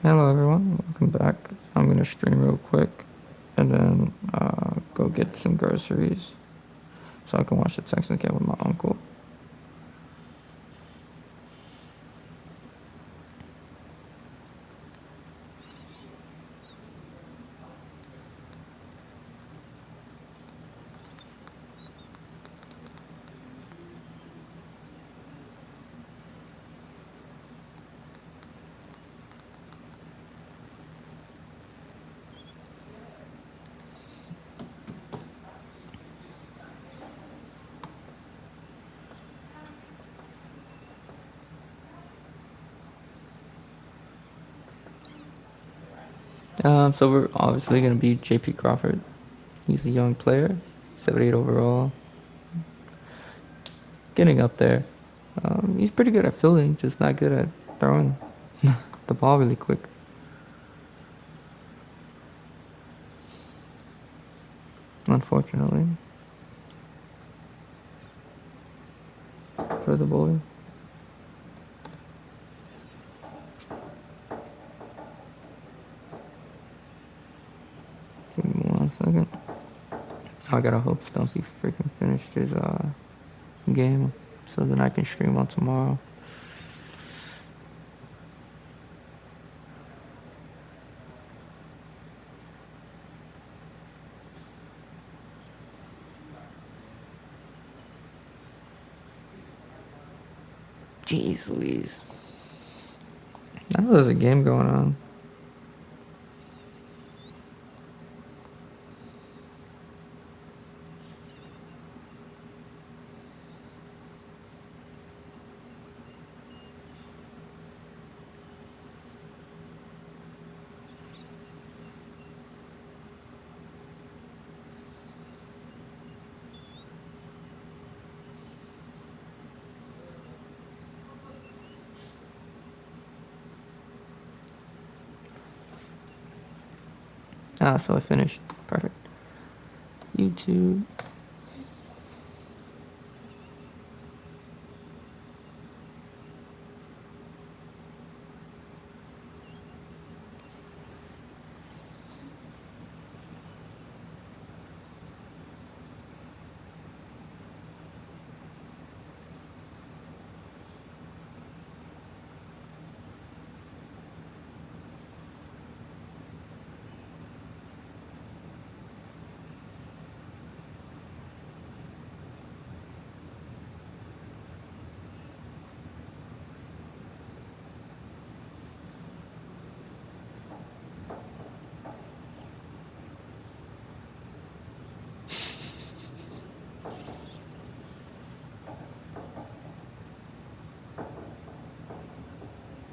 Hello everyone, welcome back. I'm gonna stream real quick and then go get some groceries so I can watch the Texans game with my uncle. So we're obviously gonna be JP Crawford. He's a young player, 78 overall, getting up there. He's pretty good at fielding, just not good at throwing the ball really quick. Unfortunately, for the boy. Give me 1 second. I gotta hope Stumpy freaking finished his game so then I can stream on tomorrow. Jeez Louise. I know there's a game going on. So I finished. Perfect. YouTube.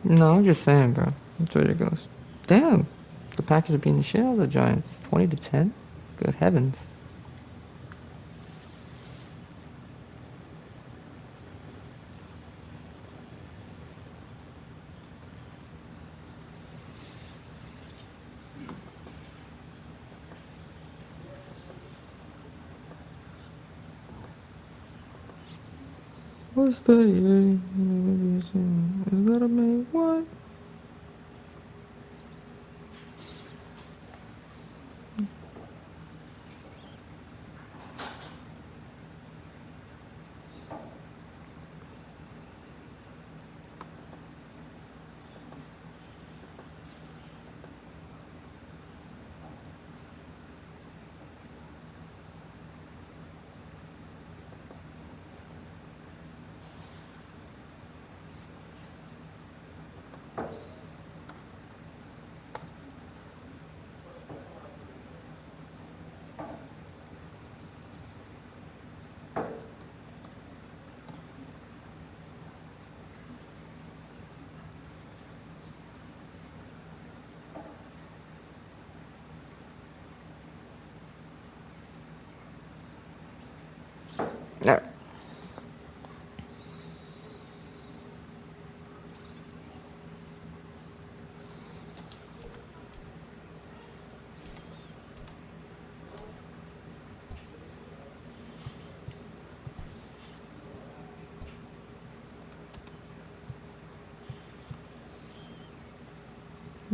No, I'm just saying, bro. That's ridiculous. Damn. The Packers are beating the shit out of the Giants. 20-10? Good heavens. What's that? Is that a man? What?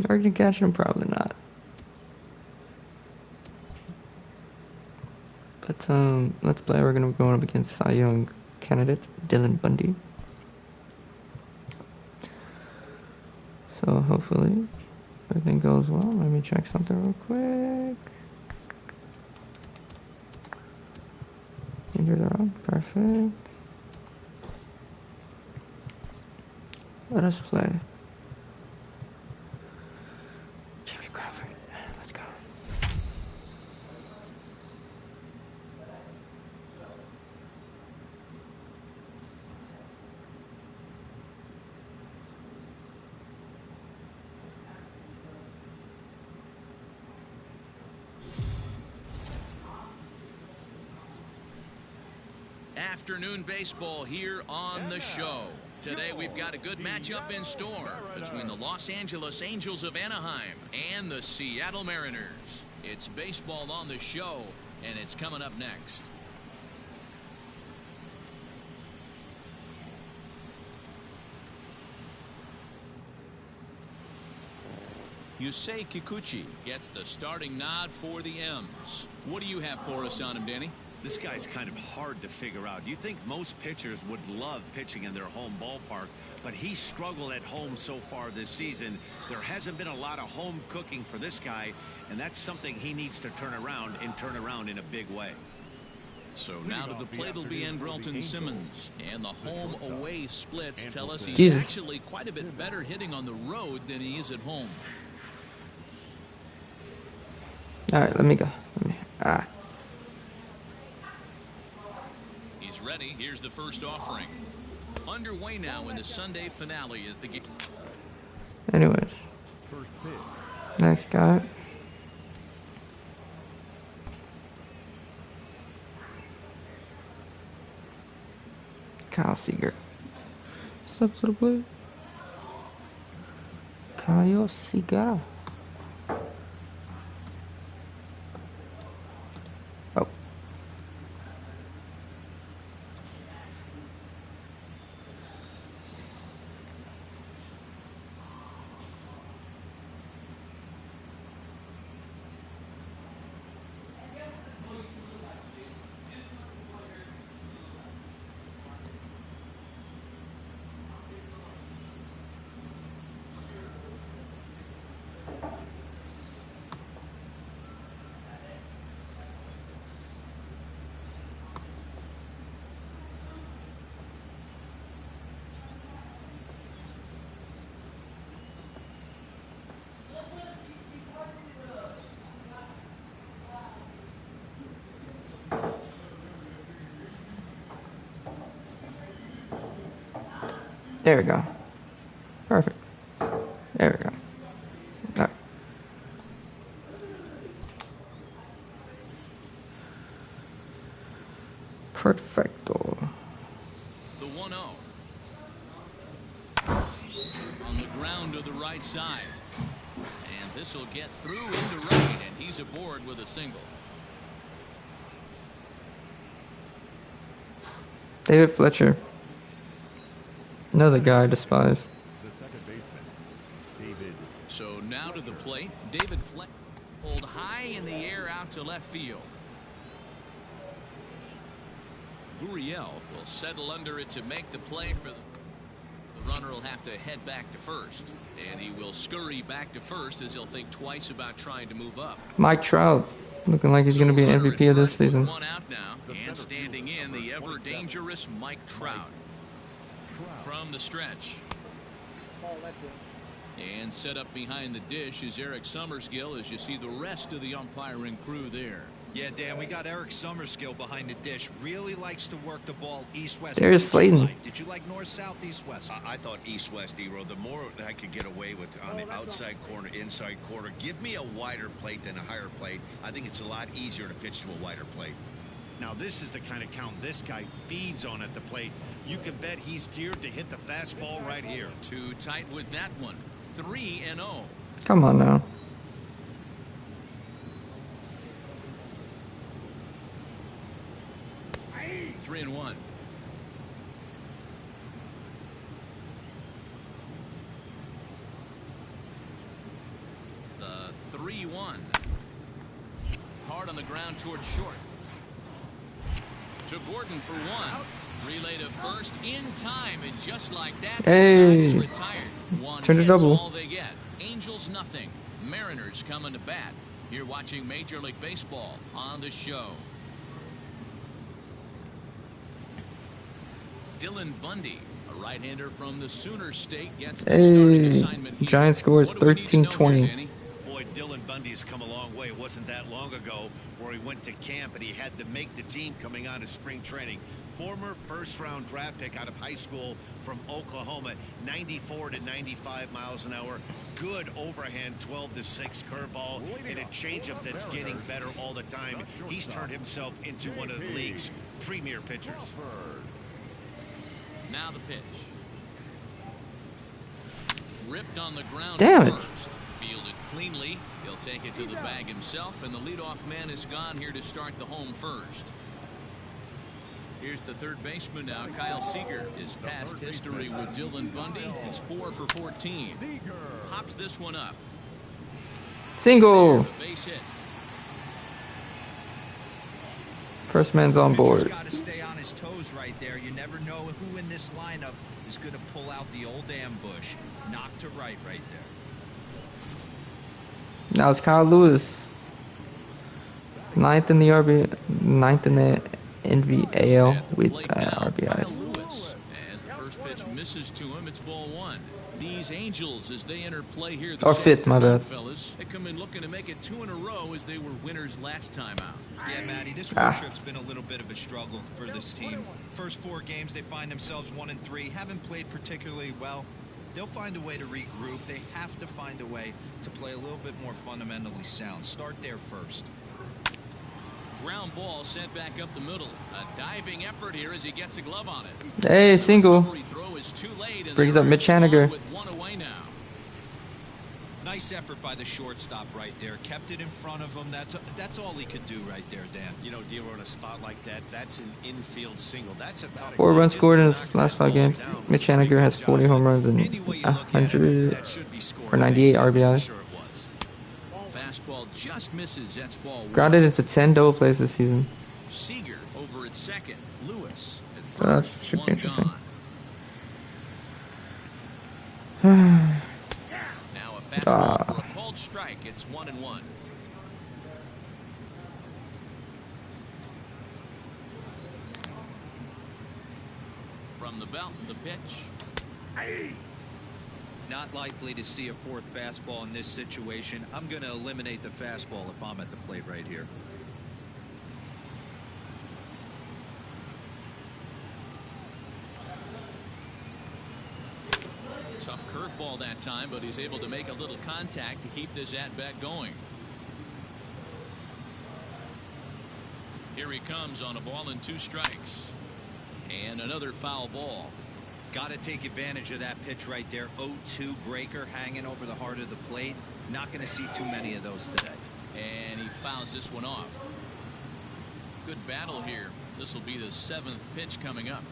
Are you gonna catch him? Probably not. But let's play. We're gonna be going up against Cy Young candidate Dylan Bundy. So hopefully everything goes well. Let me check something real quick. Injured around. Perfect. Let us play. Jimmy Crawford. Let's go. Afternoon baseball here on the show. Today we've got a good matchup in store between the Los Angeles Angels of Anaheim and the Seattle Mariners. It's baseball on the show, and it's coming up next. Yusei Kikuchi gets the starting nod for the M's. What do you have for us on him, Danny? This guy's kind of hard to figure out. You think most pitchers would love pitching in their home ballpark, but he struggled at home so far this season. There hasn't been a lot of home cooking for this guy, and that's something he needs to turn around in a big way. So now to the plate will be Andrelton Simmons, and the home-away splits tell us he's actually quite a bit better hitting on the road than he is at home. All right, let me go. He's ready. Here's the first offering. Underway now in the Sunday finale as the game. Anyways, next guy. Kyle Seager. What's up, little boy? Kyle Seager. Oh. There we go. Perfect. There we go. All right. Perfecto. The 1-0. On the ground to the right side. And this will get through into right, and he's aboard with a single. David Fletcher. Another guy I despise. The second baseman, David. So now to the plate, David Fletcher pulled high in the air out to left field. Gurriel will settle under it to make the play for the runner. Will have to head back to first, and he will scurry back to first as he'll think twice about trying to move up. Mike Trout, looking like he's going to be an MVP of this season. One out now, and standing in the ever dangerous Mike Trout. From the stretch. And set up behind the dish is Eric Summerskill as you see the rest of the umpiring crew there. Yeah, Dan, we got Eric Summerskill behind the dish. Really likes to work the ball east-west. There's Slayton. Did you like north-south, east-west? I thought east-west, D-Row. The more I could get away with on the outside corner, inside corner. Give me a wider plate than a higher plate. I think it's a lot easier to pitch to a wider plate. Now, this is the kind of count this guy feeds on at the plate. You can bet he's geared to hit the fastball right here. Too tight with that one. 3-0. Come on now. Three and one. 3-1. Hard on the ground towards short. To Gordon for one. Relay to first in time, and just like that, hey, the side is retired. One turn to hit's double. all they get. Angels nothing. Mariners coming to bat. You're watching Major League Baseball on the show. Dylan Bundy, a right-hander from the Sooner State, gets the starting assignment here. Giant score is What do we need to know here, 13-20. Danny? Boy, Dylan Bundy's come a long way. It wasn't that long ago where he went to camp and he had to make the team coming out of spring training. Former first-round draft pick out of high school from Oklahoma, 94 to 95 miles an hour. Good overhand 12-6 curveball and a changeup that's getting better all the time. He's turned himself into one of the league's premier pitchers. Now the pitch. Ripped on the ground Damn it. first. Fielded cleanly. He'll take it to the bag himself, and the leadoff man is gone here to start the home first. Here's the third baseman now, Kyle Seager. His past history with Dylan Bundy, he's 4 for 14. Pops this one up. Single. The base hit. First man's on board. Got to stay on his toes right there. You never know who in this lineup is going to pull out the old ambush. Knock to right there. Now it's Kyle Lewis. Ninth in the NVAL At the with plate now, Kyle RBI. Lewis. As the first pitch misses to him, it's ball one. These Angels, as they enter play here this Fifth, my afternoon, bad. fellas, they come in looking to make it 2 in a row as they were winners last time out. Yeah, Matty, this road trip's been a little bit of a struggle for this team. First 4 games, they find themselves 1-3. Haven't played particularly well. They'll find a way to regroup. They have to find a way to play a little bit more fundamentally sound. Start there first. Ground ball sent back up the middle. A diving effort here as he gets a glove on it. Hey, single. Recovery throw is too late, and Brings they're up Mitch along Haniger. with one away now. Nice effort by the shortstop right there. Kept it in front of him. That's all he could do right there, Dan. You know, D'Lo, in a spot like that, that's an infield single. That's a tough 4 one. runs Just scored to in knock his that last 5 ball games. down Mitch was a pretty Haniger has good 40 job. home runs and Any way you look at it, 100 that should be scored. for 98 RBI. Sure it was. Fastball just misses. That's ball one. Grounded into 10 double plays this season. Seager over at second. Lewis at That's first. should be One interesting. gone. Now a fastball Ah. for a called strike. It's 1-1. From the belt, the pitch. Not likely to see a 4th fastball in this situation. I'm going to eliminate the fastball if I'm at the plate right here. Tough curveball that time, but he's able to make a little contact to keep this at-bat going. Here he comes on a ball and 2 strikes. And another foul ball. Got to take advantage of that pitch right there. 0-2 breaker hanging over the heart of the plate. Not going to see too many of those today. And he fouls this one off. Good battle here. This will be the 7th pitch coming up.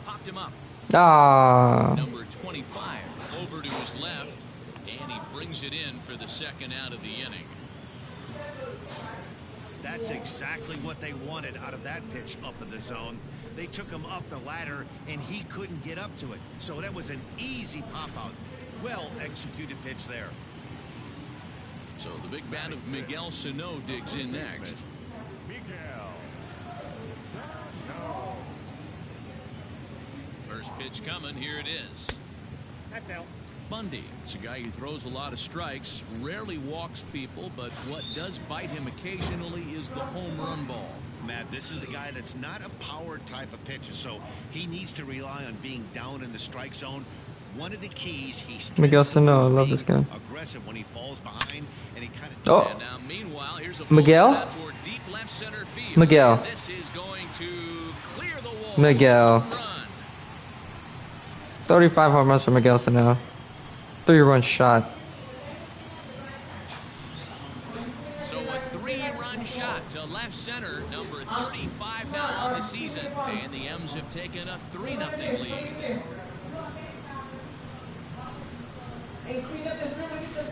Popped him up. Ah. Number 25 over to his left, and he brings it in for the 2nd out of the inning. That's exactly what they wanted out of that pitch up in the zone. They took him up the ladder, and he couldn't get up to it. So that was an easy pop-out. Well-executed pitch there. So the big bat of Miguel Sano digs in next. First pitch coming. Here it is. Bundy. It's a guy who throws a lot of strikes, rarely walks people, but what does bite him occasionally is the home run ball. Matt, this is a guy that's not a power type of pitcher, so he needs to rely on being down in the strike zone. One of the keys, he Miguel Sano, I love this guy. aggressive when he falls behind, and he kind of. Oh. And now, meanwhile, here's a Miguel? ball out toward deep left center field. Miguel. And this is going to clear the wall. Miguel. Home run. 35 home runs for Miguel Sano. 3-run shot. So a 3-run shot to left center. Number 35 now on the season, and the M's have taken a 3-0 lead.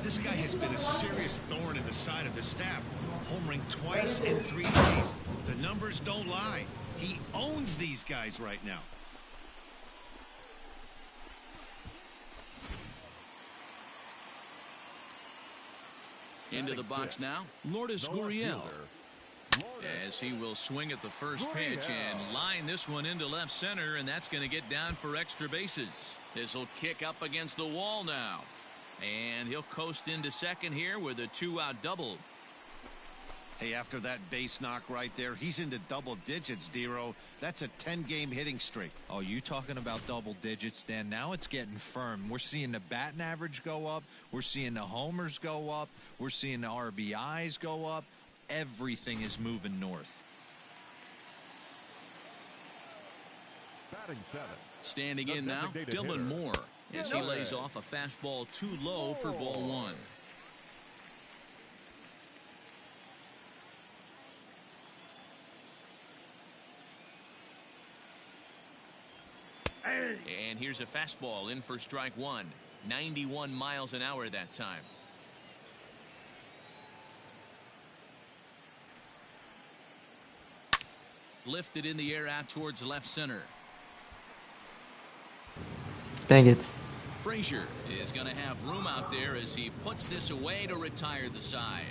This guy has been a serious thorn in the side of the staff, homering twice in 3 days. The numbers don't lie. He owns these guys right now. Into the box now, Lourdes Gurriel, as he will swing at the first pitch and line this one into left center, and that's going to get down for extra bases. This will kick up against the wall now, and he'll coast into second here with a 2-out double. Hey, after that base knock right there, he's into double digits, Dero. That's a 10-game hitting streak. Oh, you talking about double digits, Dan? Now it's getting firm. We're seeing the batting average go up. We're seeing the homers go up. We're seeing the RBIs go up. Everything is moving north. Batting 7. Standing in now, Dylan Moore, as he lays off a fastball too low for ball 1. And here's a fastball in for strike 1. 91 miles an hour that time. Lifted in the air out towards left center. Dang it. Frazier is going to have room out there as he puts this away to retire the side.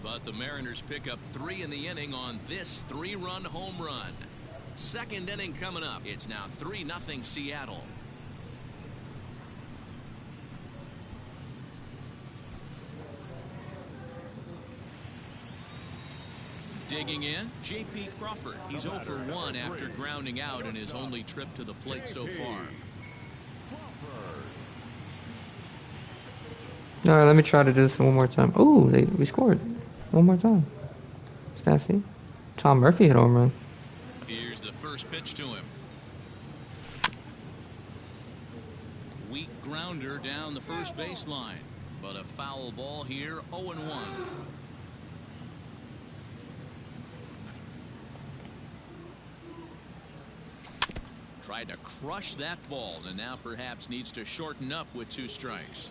But the Mariners pick up 3 in the inning on this 3-run home run. Second inning coming up. It's now 3-0 Seattle. Digging in, J.P. Crawford. He's 0 for 1 after grounding out in his only trip to the plate so far. All right, let me try to do this one more time. Oh, we scored one more time. Stacy. Tom Murphy hit a home run. Here's the first pitch to him. Weak grounder down the first baseline, but a foul ball here, 0-1. Tried to crush that ball, and now perhaps needs to shorten up with 2 strikes.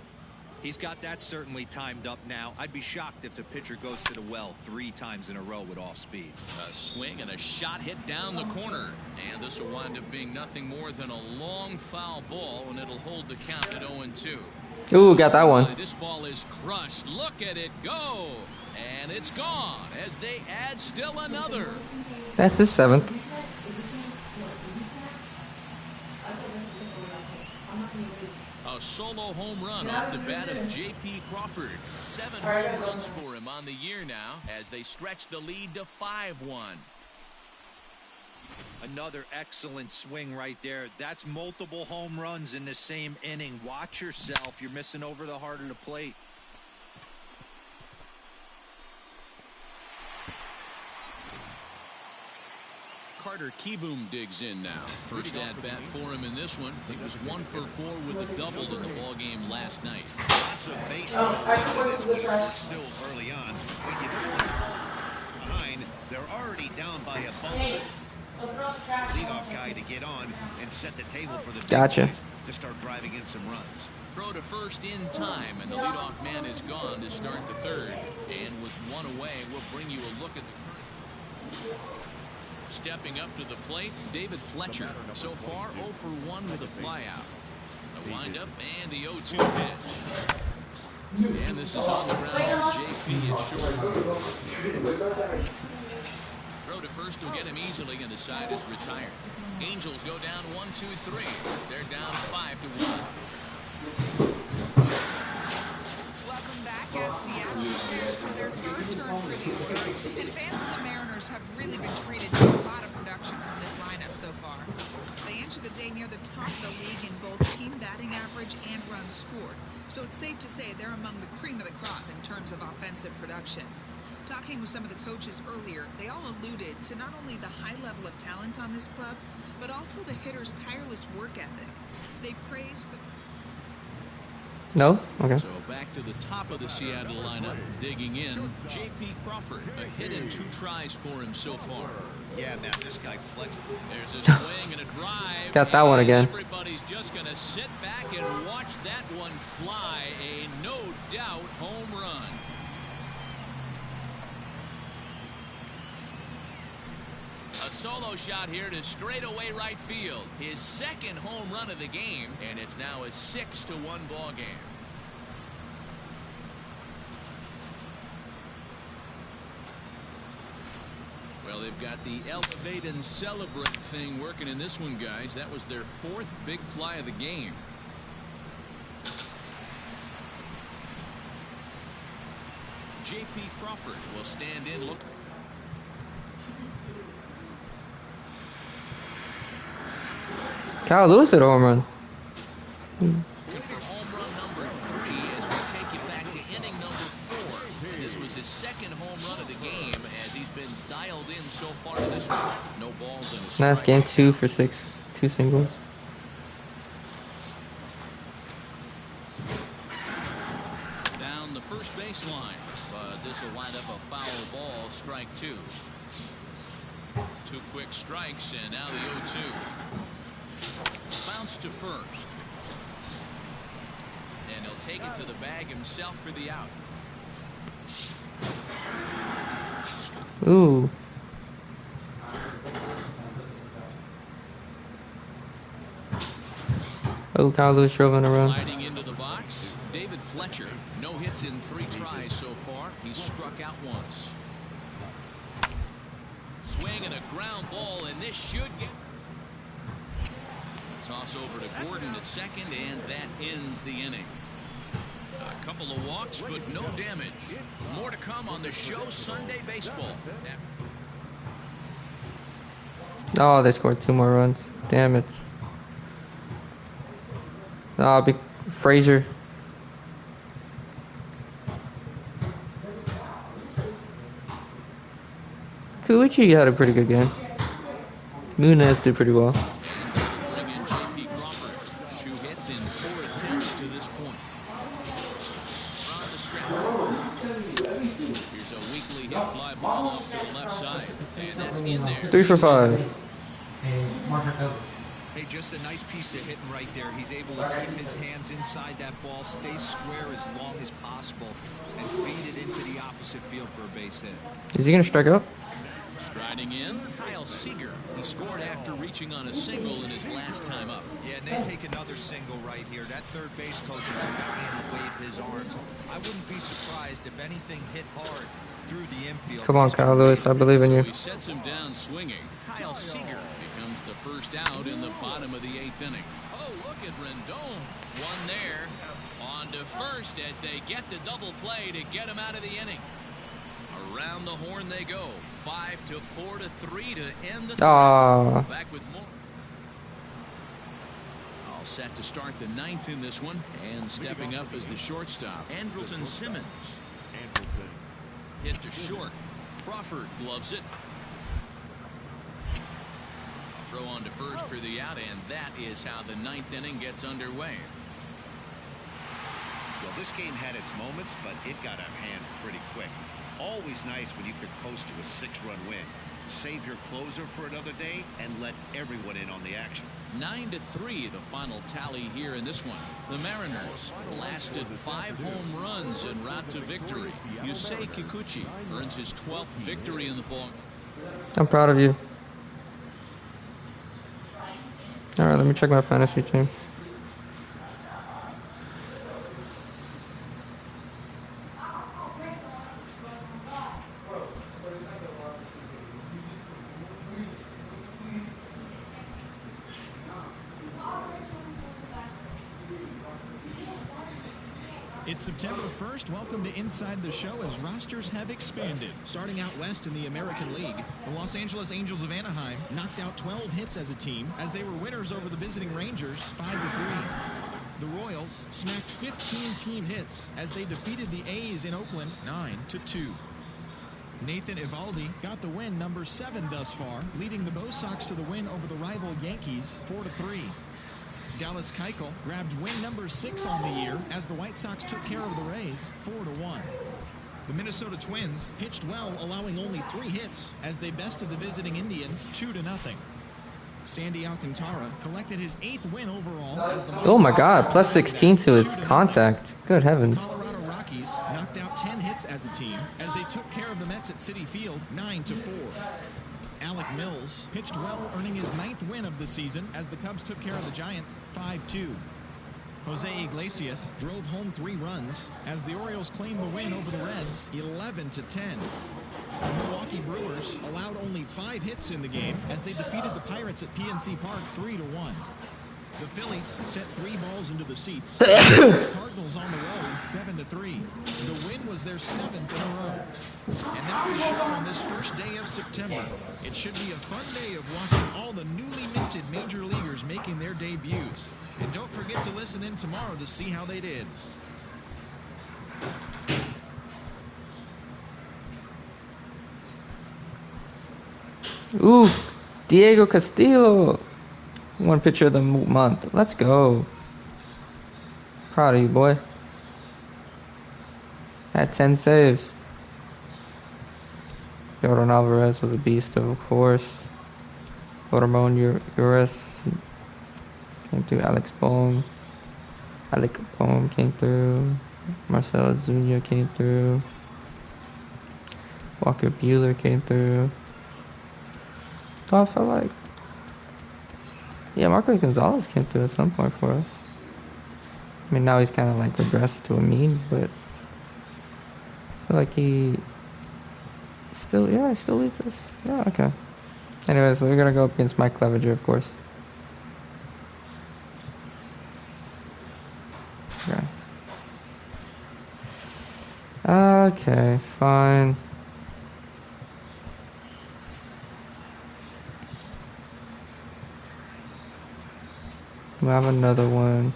He's got that certainly timed up now. I'd be shocked if the pitcher goes to the well 3 times in a row with off speed. A swing and a shot hit down the corner, and this will wind up being nothing more than a long foul ball, and it'll hold the count at 0-2. Ooh, got that one. This ball is crushed. Look at it go, and it's gone as they add still another. That's his 7th. A solo home run off the bat of J.P. Crawford. 7 home runs for him on the year now as they stretch the lead to 5-1. Another excellent swing right there. That's multiple home runs in the same inning. Watch yourself. You're missing over the heart of the plate. Carter Kieboom digs in now. First at bat for him in this one. He was 1 for 4 with a double in the ball game last night. Lots of baseball left in this one if we're still early on, but you don't want to fall behind. They're already down by a bump. Leadoff guy to get on and set the table for the big boys to start driving in some runs. Throw to first in time, and the leadoff man is gone to start the 3rd. And with 1 away, we'll bring you a look at the current. Stepping up to the plate, David Fletcher. So far, 0 for 1 with a flyout. A windup and the 0-2 pitch. And this is on the ground for J.P. at short. Throw to first will get him easily, and the side is retired. Angels go down 1-2-3. They're down 5-1. Welcome back as Seattle prepares for their 3rd turn through the order, and fans of the Mariners have really been treated to a lot of production from this lineup so far. They enter the day near the top of the league in both team batting average and runs scored, so it's safe to say they're among the cream of the crop in terms of offensive production. Talking with some of the coaches earlier, they all alluded to not only the high level of talent on this club, but also the hitters' tireless work ethic. They praised the No? Okay. So back to the top of the Seattle lineup, digging in, J.P. Crawford, a hit and 2 tries for him so far. Yeah, man, this guy flexed. There's a swing and a drive. Got that one again. Everybody's just going to sit back and watch that one fly. A no doubt home run. A solo shot here to straightaway right field. His second home run of the game, and it's now a 6-1 ball game. Well, they've got the elevate and celebrate thing working in this one, guys. That was their fourth big fly of the game. J.P. Crawford will stand in. Look. Kyle Lewis hit a home run. For home run number 3 as we take you back to inning number 4. And this was his second home run of the game as he's been dialed in so far in this one. No balls and a strike. Nice game, 2 for 6, 2 singles. Down the first baseline, but this will wind up a foul ball, strike 2. 2 quick strikes, and now the 0-2. Bounce to first. And he'll take it to the bag himself for the out. Ooh. Oh, Kyle Lewis drove in a run. Sliding into the box, David Fletcher. No hits in 3 tries so far. He's struck out once. Swing and a ground ball, and this should get. Toss over to Gordon at second, and that ends the inning. A couple of walks, but no damage. More to come on the show Sunday Baseball. Oh, they scored 2 more runs. Damn it. Oh, big Frazier. Kuichi had a pretty good game. Munez did pretty well. Bring in J.P. Crawford. 2 hits in 4 attempts to this point. On the stretch. Here's a weakly hit fly ball off to the left side. And that's in there. 3 for 5. Hey, just a nice piece of hitting right there. He's able to keep his hands inside that ball, stay square as long as possible, and feed it into the opposite field for a base hit. Is he going to strike out? Striding in, Kyle Seager. He scored after reaching on a single in his last time up. Yeah, and they take another single right here. That third base coach is dying to wave his arms. I wouldn't be surprised if anything hit hard through the infield. Come on, Kyle Lewis. I believe in you. So he sets him down swinging. Kyle Seager becomes the first out in the bottom of the 8th inning. Oh, look at Rendon. One there. On to first as they get the double play to get him out of the inning. Around the horn they go. 5-4-3 to end the third. Back with more. All set to start the 9th in this one. And stepping up as the shortstop, Andrelton Simmons. Hit to short. Crawford gloves it. Throw on to first for the out, and that is how the 9th inning gets underway. Well, this game had its moments, but it got out of hand pretty quick. Always nice when you could coast to a 6-run win. Save your closer for another day and let everyone in on the action. 9-3 the final tally here in this one. The Mariners blasted 5 home runs en route to victory. Yusei Kikuchi earns his 12th victory in the ball. I'm proud of you. Alright, let me check my fantasy team. It's September 1st. Welcome to Inside the Show as rosters have expanded. Starting out west in the American League, the Los Angeles Angels of Anaheim knocked out 12 hits as a team as they were winners over the visiting Rangers 5-3. The Royals smacked 15 team hits as they defeated the A's in Oakland 9-2. Nathan Eovaldi got the win, number 7 thus far, leading the Bo Sox to the win over the rival Yankees 4-3. Dallas Keuchel grabbed win number 6 on the year as the White Sox took care of the Rays 4-1. The Minnesota Twins pitched well, allowing only 3 hits as they bested the visiting Indians 2-0. Sandy Alcantara collected his 8th win overall. As the Oh my God, plus 16 to his contact. Good heavens. The Colorado Rockies knocked out 10 hits as a team as they took care of the Mets at Citi Field 9-4. Alec Mills pitched well, earning his 9th win of the season as the Cubs took care of the Giants 5-2. Jose Iglesias drove home 3 runs as the Orioles claimed the win over the Reds 11-10. The Milwaukee Brewers allowed only 5 hits in the game as they defeated the Pirates at PNC Park 3-1. The Phillies set 3 balls into the seats. The Cardinals on the road 7-3. The win was their 7th in a row. And that's the show on this first day of September. It should be a fun day of watching all the newly minted major leaguers making their debuts. And don't forget to listen in tomorrow to see how they did. Ooh, Diego Castillo. 1 pitcher of the month. Let's go. Proud of you, boy. Had 10 saves. Jordan Alvarez was a beast, of course. Ramon Urias came through. Alec Bohm came through. Marcelo Zuna came through. Walker Buehler came through. So I felt like, yeah, Marco Gonzalez came through at some point for us. I mean, now he's kind of like regressed to a mean, but I feel like he still leads us. Yeah, okay. Anyways, so we're gonna go up against Mike Clevenger, of course. Okay. Okay, fine. We have another one.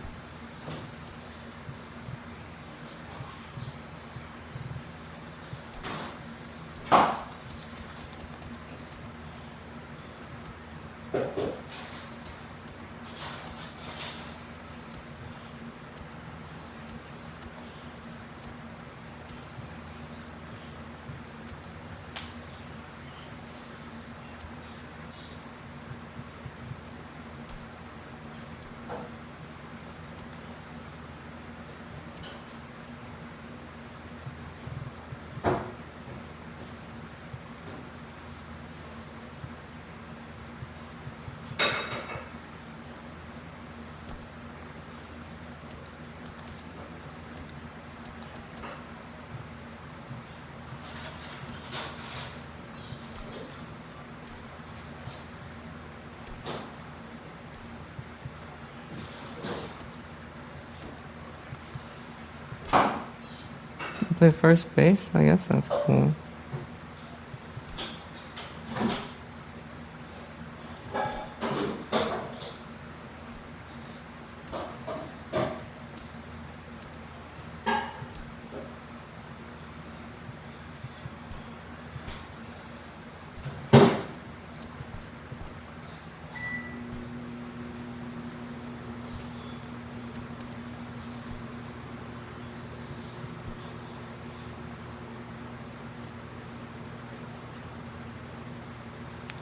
Play first base? I guess that's cool.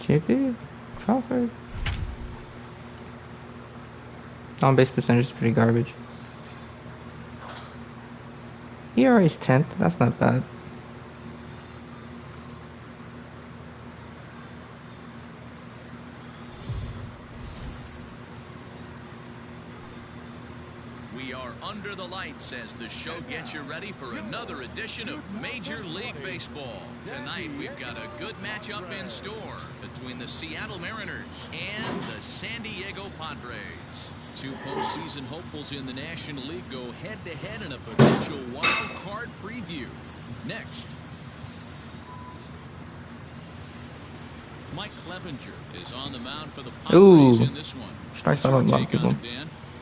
JP? Crawford? On base percentage is pretty garbage. ERA's 10th, that's not bad. We are under the lights as the show gets you ready for another edition of Major League Baseball. Tonight we've got a good matchup in store between the Seattle Mariners and the San Diego Padres. 2 postseason hopefuls in the National League go head-to-head in a potential wild card preview. Next. Mike Clevenger is on the mound for the Padres in this one. Strikes out a lot of people.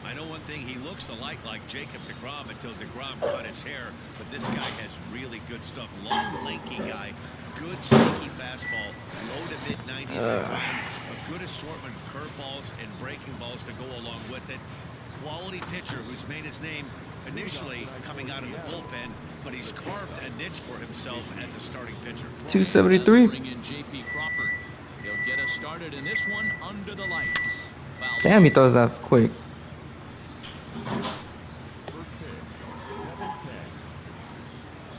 I know one thing, he looks a lot like Jacob deGrom until deGrom cut his hair, but this guy has really good stuff. Long, lanky guy, good sneaky fastball, low to mid-90s at time, a good assortment of curveballs and breaking balls to go along with it. Quality pitcher who's made his name initially coming out of the bullpen, but he's carved a niche for himself as a starting pitcher. 273. Bring in JP Crawford. He'll get us started in this one under the lights. Foul Damn, he ball. throws that quick.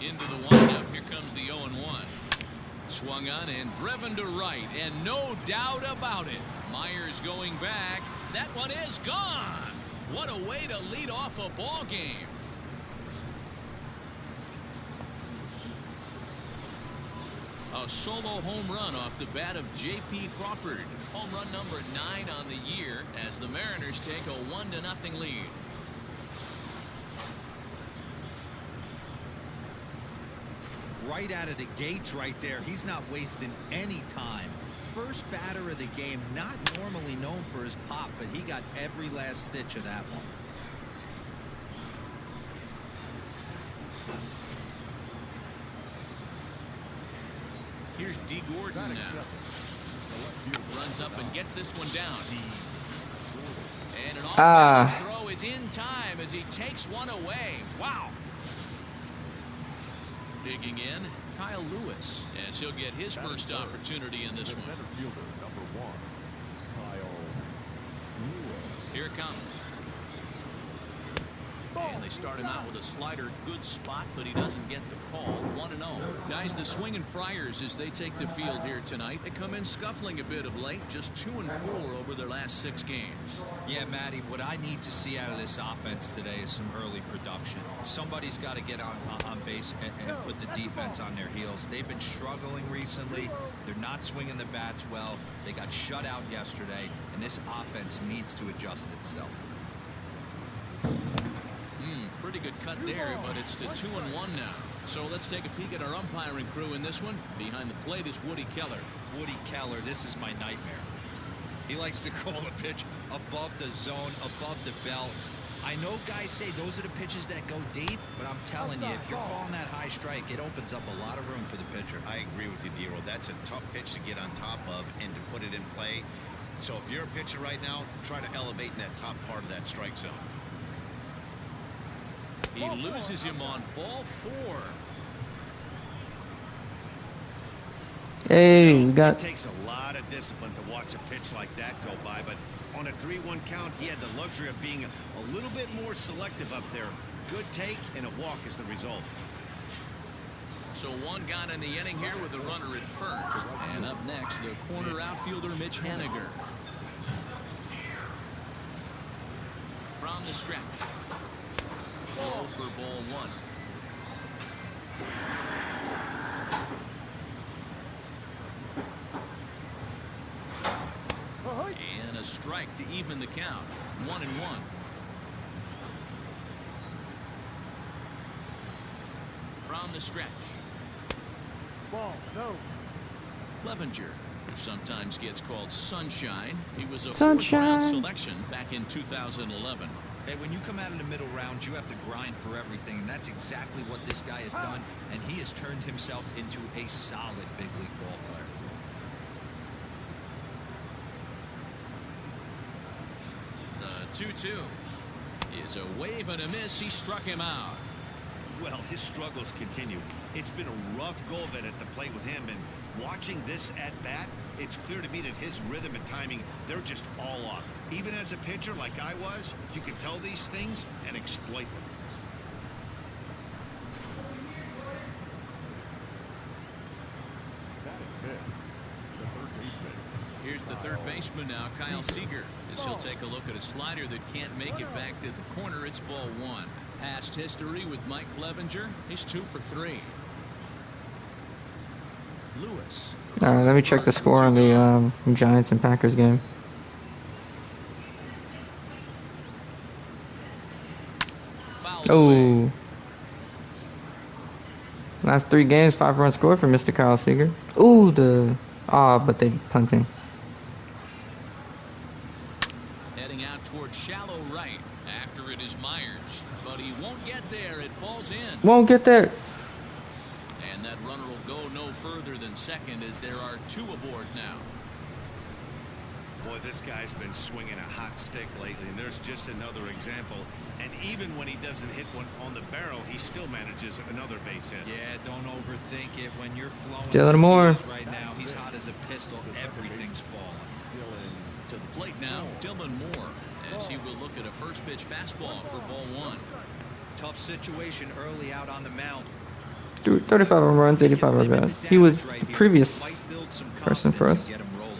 Into the windup. Here comes the 0-1. Swung on and driven to right, and no doubt about it. Myers going back. That one is gone. What a way to lead off a ball game. A solo home run off the bat of J.P. Crawford. Home run number 9 on the year as the Mariners take a 1-0 lead. Right out of the gates right there. He's not wasting any time. First batter of the game, not normally known for his pop, but he got every last stitch of that one. Here's D. Gordon now. Runs up and gets this one down. And an off-balance throw is in time as he takes one away. Wow. Digging in, Kyle Lewis, as he'll get his first opportunity in this one. Here it comes. And they start him out with a slider. Good spot, but he doesn't get the call. 1-0. Guys, the swinging Friars, as they take the field here tonight, they come in scuffling a bit of late. Just 2-4 over their last 6 games. Yeah, Matty, what I need to see out of this offense today is some early production. Somebody's got to get on base and put the defense on their heels. They've been struggling recently. They're not swinging the bats well. They got shut out yesterday, and this offense needs to adjust itself. Pretty good cut there, but it's to 2-1 now. So let's take a peek at our umpiring crew in this one. Behind the plate is Woody Keller. Woody Keller, this is my nightmare. He likes to call the pitch above the zone, above the belt. I know guys say those are the pitches that go deep, but I'm telling you, if you're calling that high strike, it opens up a lot of room for the pitcher. I agree with you, D-Roll. That's a tough pitch to get on top of and to put it in play. So if you're a pitcher right now, try to elevate in that top part of that strike zone. He loses him on ball 4. Hey, we got. It takes a lot of discipline to watch a pitch like that go by, but on a 3-1 count, he had the luxury of being a little bit more selective up there. Good take and a walk is the result. So one gone in the inning here with the runner at first. And up next, the corner outfielder Mitch Haniger. From the stretch. Low for ball 1. And a strike to even the count. 1-1. From the stretch. Ball, no. Clevenger, who sometimes gets called Sunshine. He was a 4th-round selection back in 2011. Hey, when you come out of the middle round, you have to grind for everything, and that's exactly what this guy has done, and he has turned himself into a solid big league ball player. The 2-2 is a wave and a miss. He struck him out. Well, his struggles continue. It's been a rough go of it at the plate with him, and watching this at bat, it's clear to me that his rhythm and timing, they're just all off. Even as a pitcher like I was, you can tell these things and exploit them. Here's the third baseman now, Kyle Seager, as he'll take a look at a slider that can't make it back to the corner. It's ball 1. Past history with Mike Clevenger, he's 2 for 3. Lewis. Let me check the score on the Giants and Packers game. Oh. Last 3 games, 5-run score for Mr. Kyle Seager. Ooh, but they punting. Heading out towards shallow right. After it is Myers, but he won't get there. It falls in. Won't get there. And that runner will go no further than second as there are 2 aboard now. Boy, this guy's been swinging a hot stick lately, and there's just another example. And even when he doesn't hit one on the barrel, he still manages another base hit. Yeah, don't overthink it. When you're flowing Dylan like Moore. he is right now, he's hot as a pistol. Everything's falling. To the plate now, Dylan Moore, as he will look at a first pitch fastball for ball one. Tough situation early out on the mound. 35 home runs, 85 RBIs. He was previous Might build some person for us. confidence and get him rolling.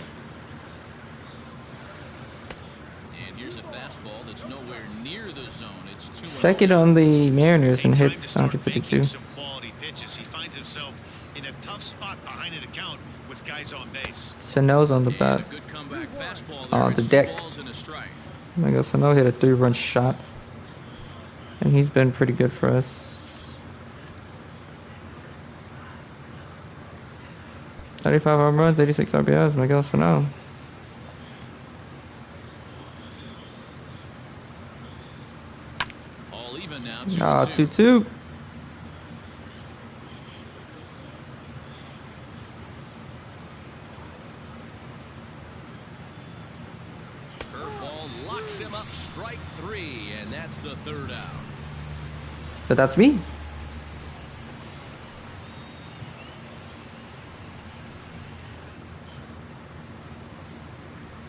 And here's a fastball that's nowhere near the zone. It's 2-0. Second on the Mariners and Time hits to start making 152. some quality pitches. He finds himself in a tough spot behind an account with guys on base. Sano's on the And bat. a good comeback fastball Oh, there. the It's deck. 2 balls and a strike. Miguel Sano hit a 3-run shot. And he's been pretty good for us. $35 home runs, 86 RBIs, Miguel Sano. All even now. 2-2. Curveball locks him up. Strike 3, and that's the third out. But that's me.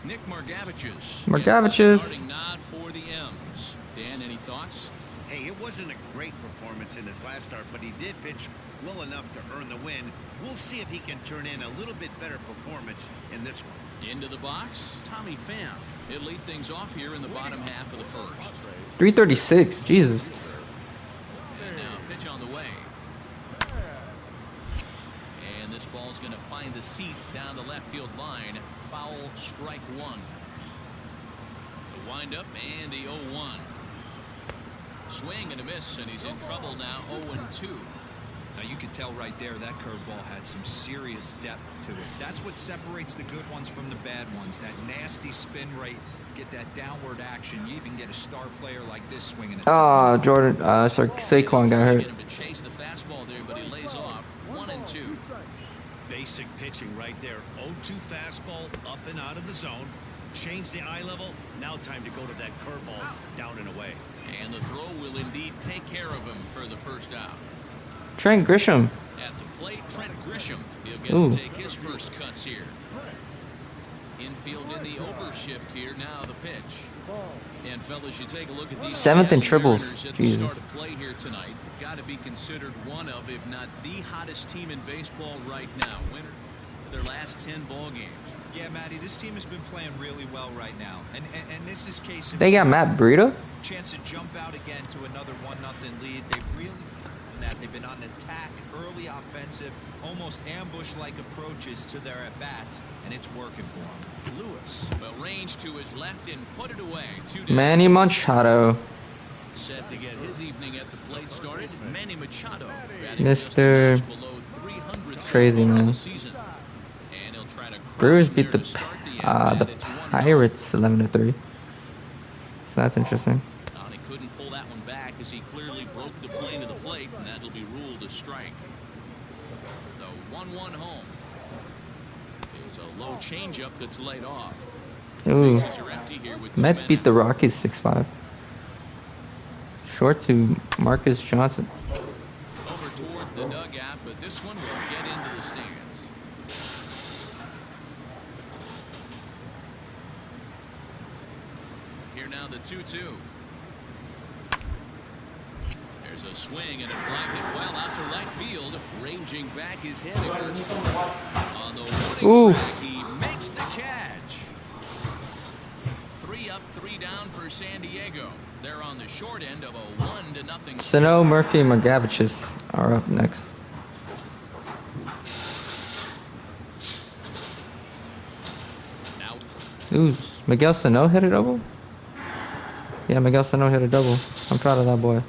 Nick Margavich's. Margavich's. Starting nod for the M's. Dan, any thoughts? Hey, it wasn't a great performance in his last start, but he did pitch well enough to earn the win. We'll see if he can turn in a little bit better performance in this one. Into the box, Tommy Pham. He'll lead things off here in the bottom half of the first. 336. Jesus. And now pitch on the way. And this ball's going to find the seats down the left field line. Foul, strike 1. The windup and the 0-1. Swing and a miss, and he's in trouble now. 0-2. Now you can tell right there that curveball had some serious depth to it. That's what separates the good ones from the bad ones. That nasty spin rate, get that downward action. You even get a star player like this swinging at Oh, Jordan. Sorry, Saquon got hurt. Get him to chase the fastball there, but he lays off. 1-2. Basic pitching right there. 0-2 fastball up and out of the zone. Change the eye level. Now time to go to that curveball down and away. And the throw will indeed take care of him for the first out. Trent Grisham. At the plate, Trent Grisham. He'll get Ooh. to take his first cuts here. Infield in the overshift here. Now the pitch. And fellas, you take a look at these Seventh in Seattle triples. Mariners at the Jesus. start of play here tonight. Got to be considered one of, if not the hottest team in baseball right now. Winner of their last 10 ball games. Yeah, Matty, this team has been playing really well right now. And this is case in They got point. Matt Breida. Chance to jump out again to another 1-0 lead. They've really done that. They've been on attack, early offensive, almost ambush-like approaches to their at-bats, and it's working for them. Lewis, well, range to his left and put it away. 2 down. Manny Machado. Set to get his evening at the plate started. Manny Machado batting Mr. just a touch below 300 so Crazy, far on man. the season. And he'll try to Brewers crowd beat there the to start the at-bat. It's 1-0. Pirates 11-3. So that's interesting. And he couldn't pull that one back as he clearly broke the plane of the plate, and that'll be ruled a strike. The 1-1 home is a low changeup that's laid off. Ooh. Bases are empty here with 2 Mets men beat the out. Rockies 6-5. Short to Marcus Johnson. Over toward the dugout, but this one will get into the stands. Here now the 2-2. There's a swing and a drive hit well out to right field. Ranging back is Henniger. On the warning Ooh. track, he makes the catch. 3 up, 3 down for San Diego. They're on the short end of a 1-0 Sano, Murphy, and Margavich's are up next. Now Ooh, Miguel Sano hit a double? Yeah, Miguel Sano hit a double. I'm proud of that boy.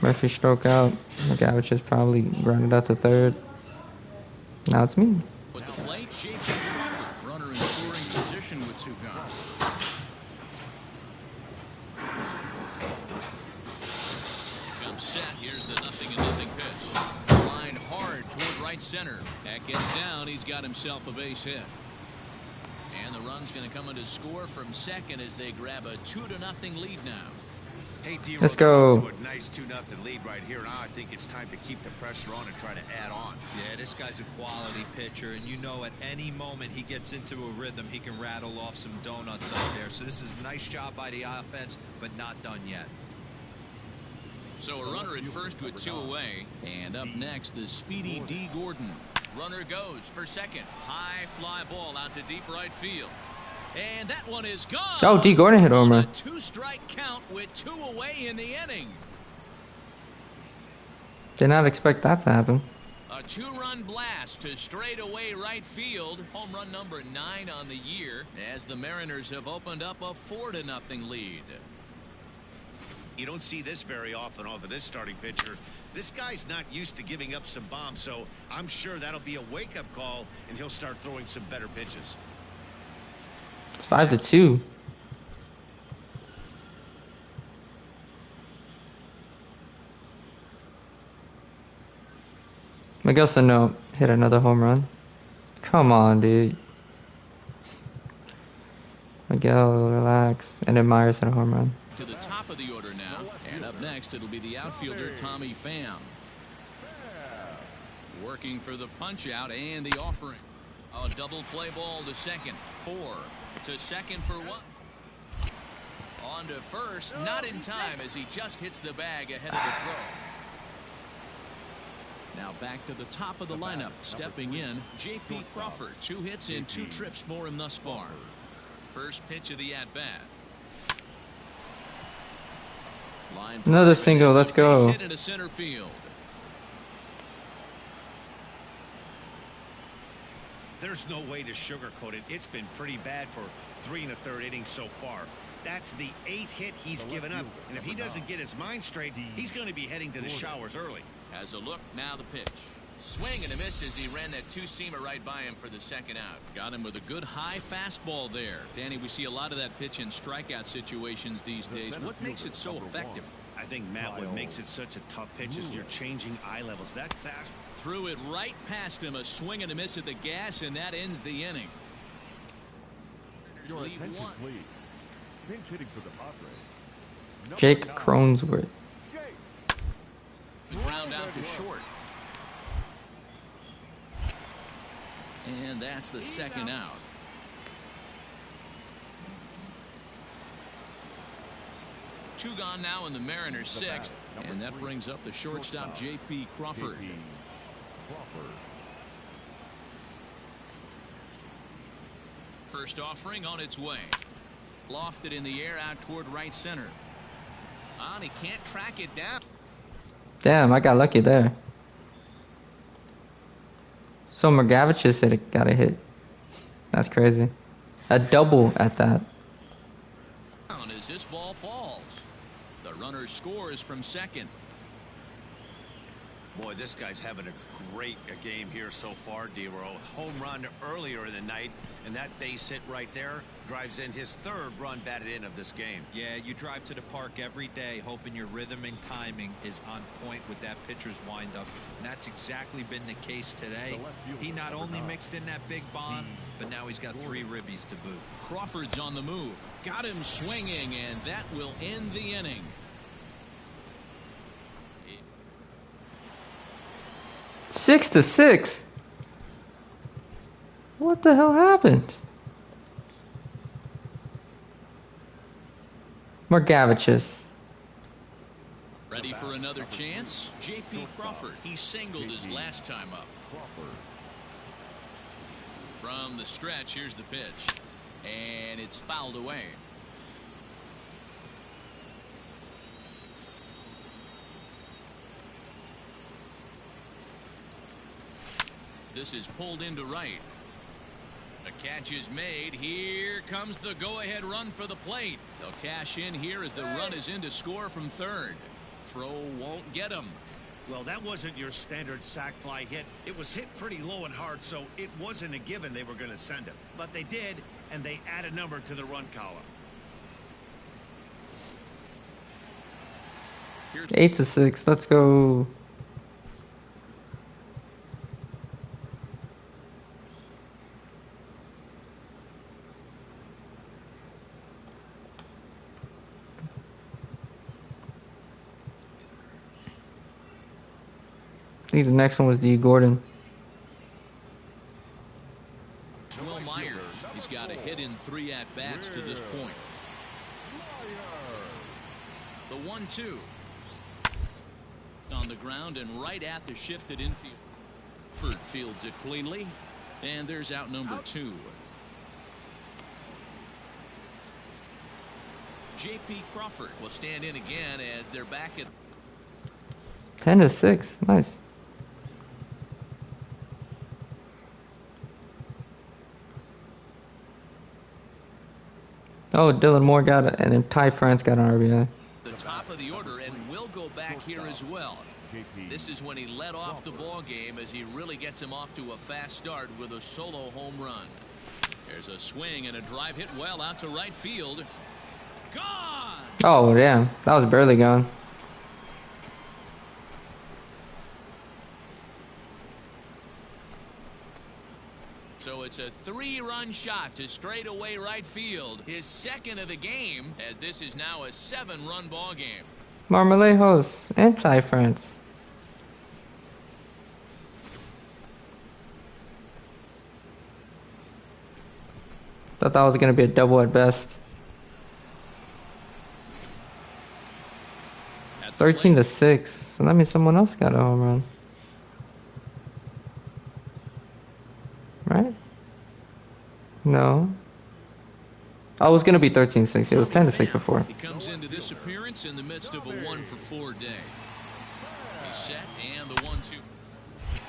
Murphy struck out. Margavich's probably grounded out to third. Now it's me. with the plate, J.P. Crawford, runner in scoring position with 2 gone. Comes set. Here's the 0-0 pitch. Line hard toward right center. That gets down. He's got himself a base hit. And the run's going to come in to score from second as they grab a 2-0 lead now. Hey, D. Let's go. To a nice 2-0 lead right here. Now I think it's time to keep the pressure on and try to add on. Yeah, this guy's a quality pitcher, and you know at any moment he gets into a rhythm, he can rattle off some donuts up there. So this is a nice job by the offense, but not done yet. So a runner at first with 2 away. And up next, the speedy D. Gordon. Runner goes for second. High fly ball out to deep right field. And that one is gone. Oh, D. Gordon hit home run. A 2-strike count with 2 away in the inning. Did not expect that to happen. A 2-run blast to straightaway right field. Home run number 9 on the year as the Mariners have opened up a 4-0 lead. You don't see this very often off of this starting pitcher. This guy's not used to giving up some bombs, so I'm sure that'll be a wake-up call, and he'll start throwing some better pitches. It's 5-2. Miguel Sano hit another home run. Come on, dude. Miguel, relax. And then Myers hit a home run. To the top of the order now, and up next it'll be the outfielder Tommy Pham. Working for the punch out and the offering. A double play ball to second. 4 to second for 1. On to first, not in time as he just hits the bag ahead of the throw. Now back to the top of the lineup, stepping in, J.P. Crawford. 2 hits and 2 trips for him thus far. First pitch of the at-bat. Another single, let's go. Hit into center field. There's no way to sugarcoat it. It's been pretty bad for 3 1/3 innings so far. That's the 8th hit he's given up, and if he doesn't get his mind straight, he's going to be heading to the showers early. Has a look, now the pitch. Swing and a miss as he ran that 2-seamer right by him for the second out. Got him with a good high fastball there. Danny, we see a lot of that pitch in strikeout situations these days. What makes it so effective? I think, Matt, what makes it such a tough pitch is you're changing eye levels. That fast. Threw it right past him, a swing and a miss at the gas, and that ends the inning. Your Lead attention, 1. please. Pinch hitting for the Padres. Jake Number 9, Cronsworth. Jake. The ground out to short. And that's the second out. Two gone now in the Mariners' 6th, and that brings up the shortstop J.P. Crawford. First offering on its way. Lofted in the air out toward right center. He can't track it down. Damn, I got lucky there. So McGavich said it got a hit. That's crazy. A double at that. As this ball falls, the runner scores from second. Boy, this guy's having a great game here so far, D-Row. Home run earlier in the night, and that base hit right there drives in his 3rd run batted in of this game. Yeah, you drive to the park every day hoping your rhythm and timing is on point with that pitcher's windup, and that's exactly been the case today. He not only mixed in that big bomb, but now he's got 3 ribbies to boot. Crawford's on the move. Got him swinging, and that will end the inning. 6-6. What the hell happened? Margavicius. Ready for another chance? J.P. Crawford. He singled his last time up. From the stretch, here's the pitch. And it's fouled away. This is pulled into right. The catch is made. Here comes the go-ahead run for the plate. They'll cash in here as the run is in to score from third. Throw won't get him. Well, that wasn't your standard sac fly hit. It was hit pretty low and hard, so it wasn't a given they were going to send him. But they did, and they add a number to the run column. 8-6. Let's go. think the next one was D. Gordon. Will Myers, he's got a hit in 3 at-bats to this point. The 1-2. On the ground and right at the shifted infield. Crawford fields it cleanly. And there's out number 2. J.P. Crawford will stand in again as they're back at 10-6. Nice. Oh, Dylan Moore got it, and then Ty France got an RBI. the top of the order and will go back here as well. This is when he led off the ball game as he really gets him off to a fast start with a solo home run. There's a swing and a drive hit well out to right field. Gone! Oh, damn. That was barely gone. So it's a 3-run shot to straightaway right field. His second of the game, as this is now a 7-run ball game. Marmalejos and Ty France. Thought that was going to be a double at best. 13-6. So that means someone else got a home run. Right? No. Oh, it was going to be 13-6. It was 10-6 before. He comes into this appearance in the midst of a 1-for-4 day. He's set and the 1-2.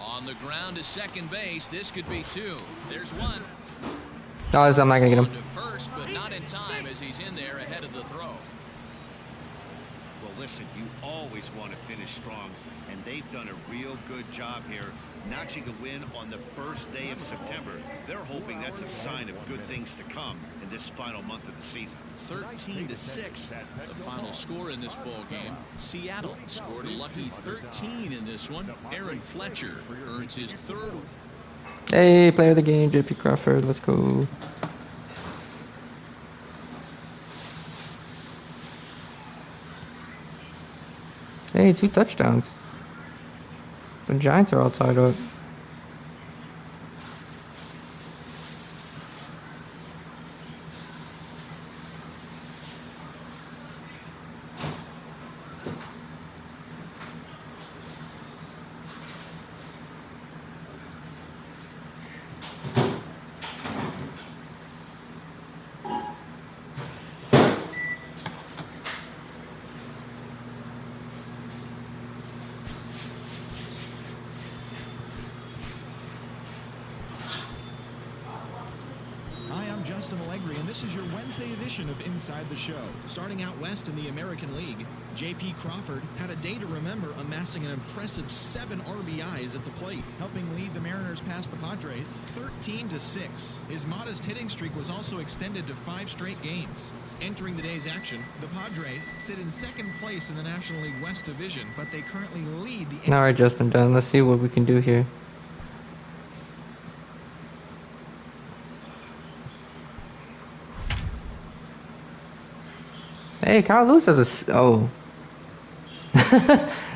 On the ground to second base. This could be 2. There's 1. No, I'm not going to get him. To first, but not in time as he's in there ahead of the throw. Well, listen, you always want to finish strong, and they've done a real good job here, notching a win on the first day of September. They're hoping that's a sign of good things to come in this final month of the season. 13-6, the final score in this ball game. Seattle scored a lucky 13 in this one. Aaron Fletcher earns his 3rd. Hey, player of the game, J.P. Crawford. Let's go. Hey, 2 touchdowns. The Giants are all tied up. Justin Allegri, and this is your Wednesday edition of Inside the Show. Starting out west in the American League, J.P. Crawford had a day to remember, amassing an impressive 7 RBIs at the plate, helping lead the Mariners past the Padres 13-6. His modest hitting streak was also extended to 5 straight games. Entering the day's action, the Padres sit in 2nd place in the National League West Division, but they currently lead the... All right, Justin, done. Let's see what we can do here. Hey, Kyle Lewis has a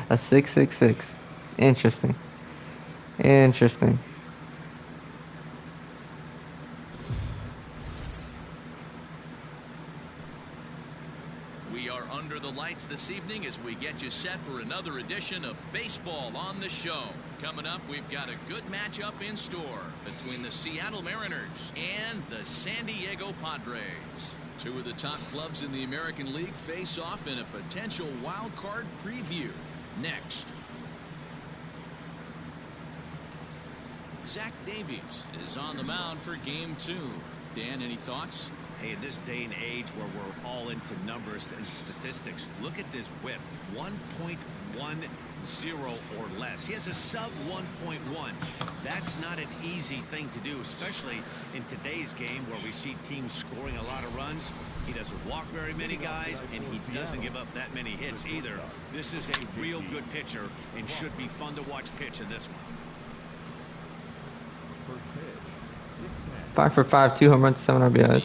a 6.66. Interesting. Interesting. We are under the lights this evening as we get you set for another edition of Baseball on the Show. Coming up, we've got a good matchup in store between the Seattle Mariners and the San Diego Padres. 2 of the top clubs in the American League face off in a potential wild card preview. Next. Zach Davies is on the mound for game 2. Dan, any thoughts? Hey, in this day and age where we're all into numbers and statistics, look at this whip. 1.10 or less. He has a sub 1.1. That's not an easy thing to do, especially in today's game where we see teams scoring a lot of runs. He doesn't walk very many guys, and he doesn't give up that many hits either. This is a real good pitcher and should be fun to watch pitch in this one. 5 for 5, 2 home runs, 7 RBIs.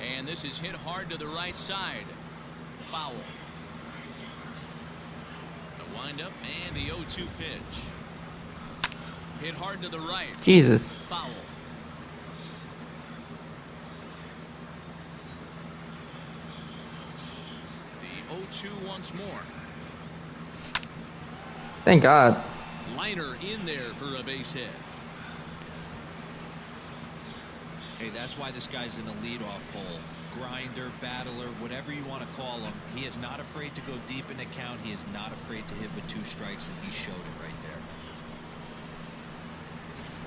And this is hit hard to the right side. Foul. Windup and the 0-2 pitch. Hit hard to the right. Jesus. Foul. The 0-2 once more. Thank God. Liner in there for a base hit. Hey, that's why this guy's in a leadoff hole. Grinder, battler, whatever you want to call him. He is not afraid to go deep in the count. He is not afraid to hit with 2 strikes, and he showed it right there.